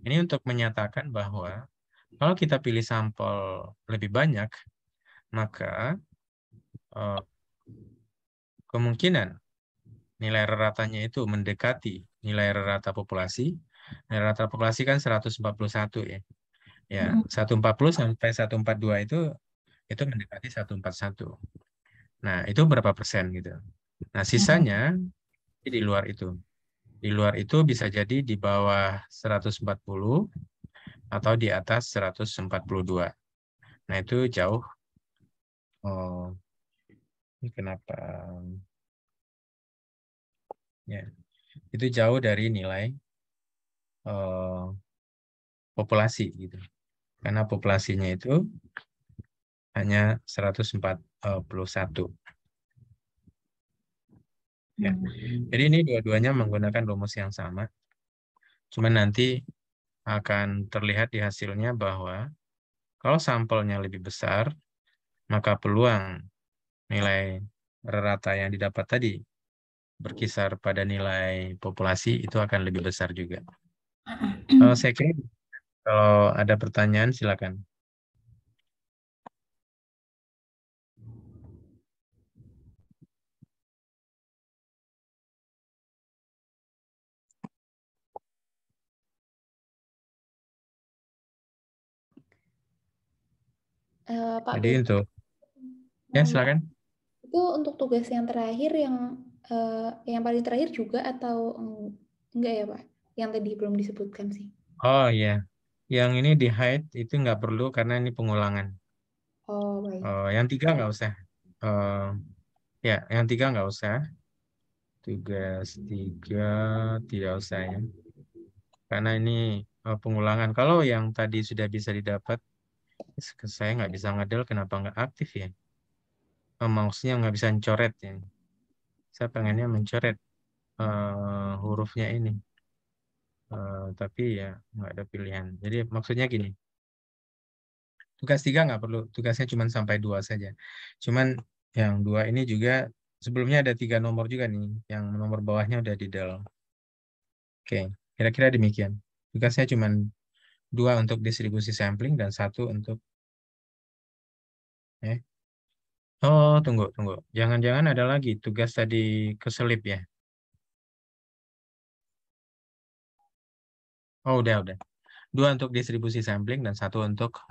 ini untuk menyatakan bahwa kalau kita pilih sampel lebih banyak, maka kemungkinan nilai ratanya itu mendekati nilai rata populasi. Nilai rata populasi kan 141 ya. Ya, 140 sampai 142 itu mendekati 141. Nah, itu berapa persen gitu. Nah, sisanya di luar itu. Di luar itu bisa jadi di bawah 140 atau di atas 142. Nah, itu jauh. Oh, ini kenapa? Ya, itu jauh dari nilai populasi gitu. Karena populasinya itu hanya 141. Ya. Jadi ini dua-duanya menggunakan rumus yang sama. Cuma nanti akan terlihat di hasilnya bahwa kalau sampelnya lebih besar, maka peluang nilai rata yang didapat tadi berkisar pada nilai populasi itu akan lebih besar juga. Saya kira kalau ada pertanyaan silakan. Pak Jadi untuk ya silakan. Itu untuk tugas yang terakhir yang paling terakhir juga atau enggak ya Pak? Yang tadi belum disebutkan sih. Oh iya, yang ini di hide itu nggak perlu karena ini pengulangan. Oh baik. Yang 3 nggak usah. Ya, yang 3 nggak usah. Tugas 3 tidak usah ya. Karena ini pengulangan. Kalau yang tadi sudah bisa didapat, saya nggak bisa ngedel kenapa nggak aktif ya. Mouse-nya nggak bisa mencoret ya. Saya pengennya mencoret hurufnya ini. Tapi ya nggak ada pilihan. Jadi maksudnya gini. Tugas 3 nggak perlu. Tugasnya cuma sampai 2 saja. Cuman yang 2 ini juga sebelumnya ada 3 nomor juga nih. Yang nomor bawahnya udah di del. Oke, kira-kira demikian. Tugasnya cuma 2 untuk distribusi sampling dan 1 untuk Oh, tunggu. Jangan-jangan ada lagi tugas tadi keselip ya? Oh, udah. 2 untuk distribusi sampling dan 1 untuk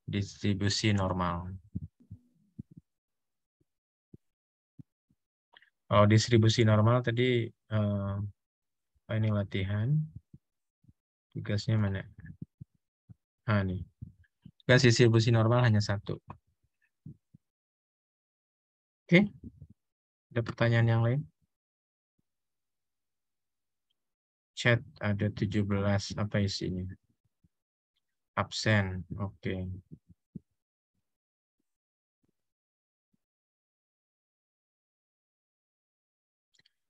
distribusi normal. Oh, distribusi normal tadi ini latihan. Tugasnya mana? Nih. Tugas distribusi normal hanya 1. Oke. Ada pertanyaan yang lain? Chat ada 17, apa isinya? Absen. Oke.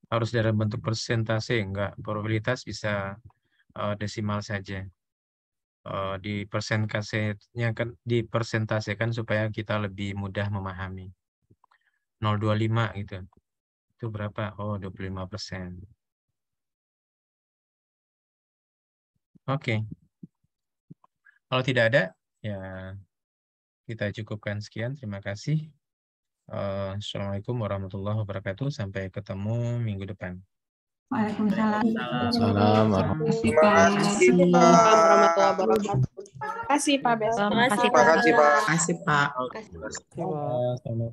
Harus dalam bentuk persentase, enggak. Probabilitas bisa desimal saja. Dipersentasekan supaya kita lebih mudah memahami. 0,25 gitu. Itu berapa? Oh, 25%. Oke. Kalau tidak ada, ya kita cukupkan sekian. Terima kasih. Assalamualaikum warahmatullahi wabarakatuh. Sampai ketemu minggu depan. Waalaikumsalam. Salam Terima warahmatullahi kasih, Pak. Warahmatullahi wabarakatuh. Terima kasih Pak Bes. wabarakatuh. Terima kasih, Pak. Terima kasih, Pak. Selamat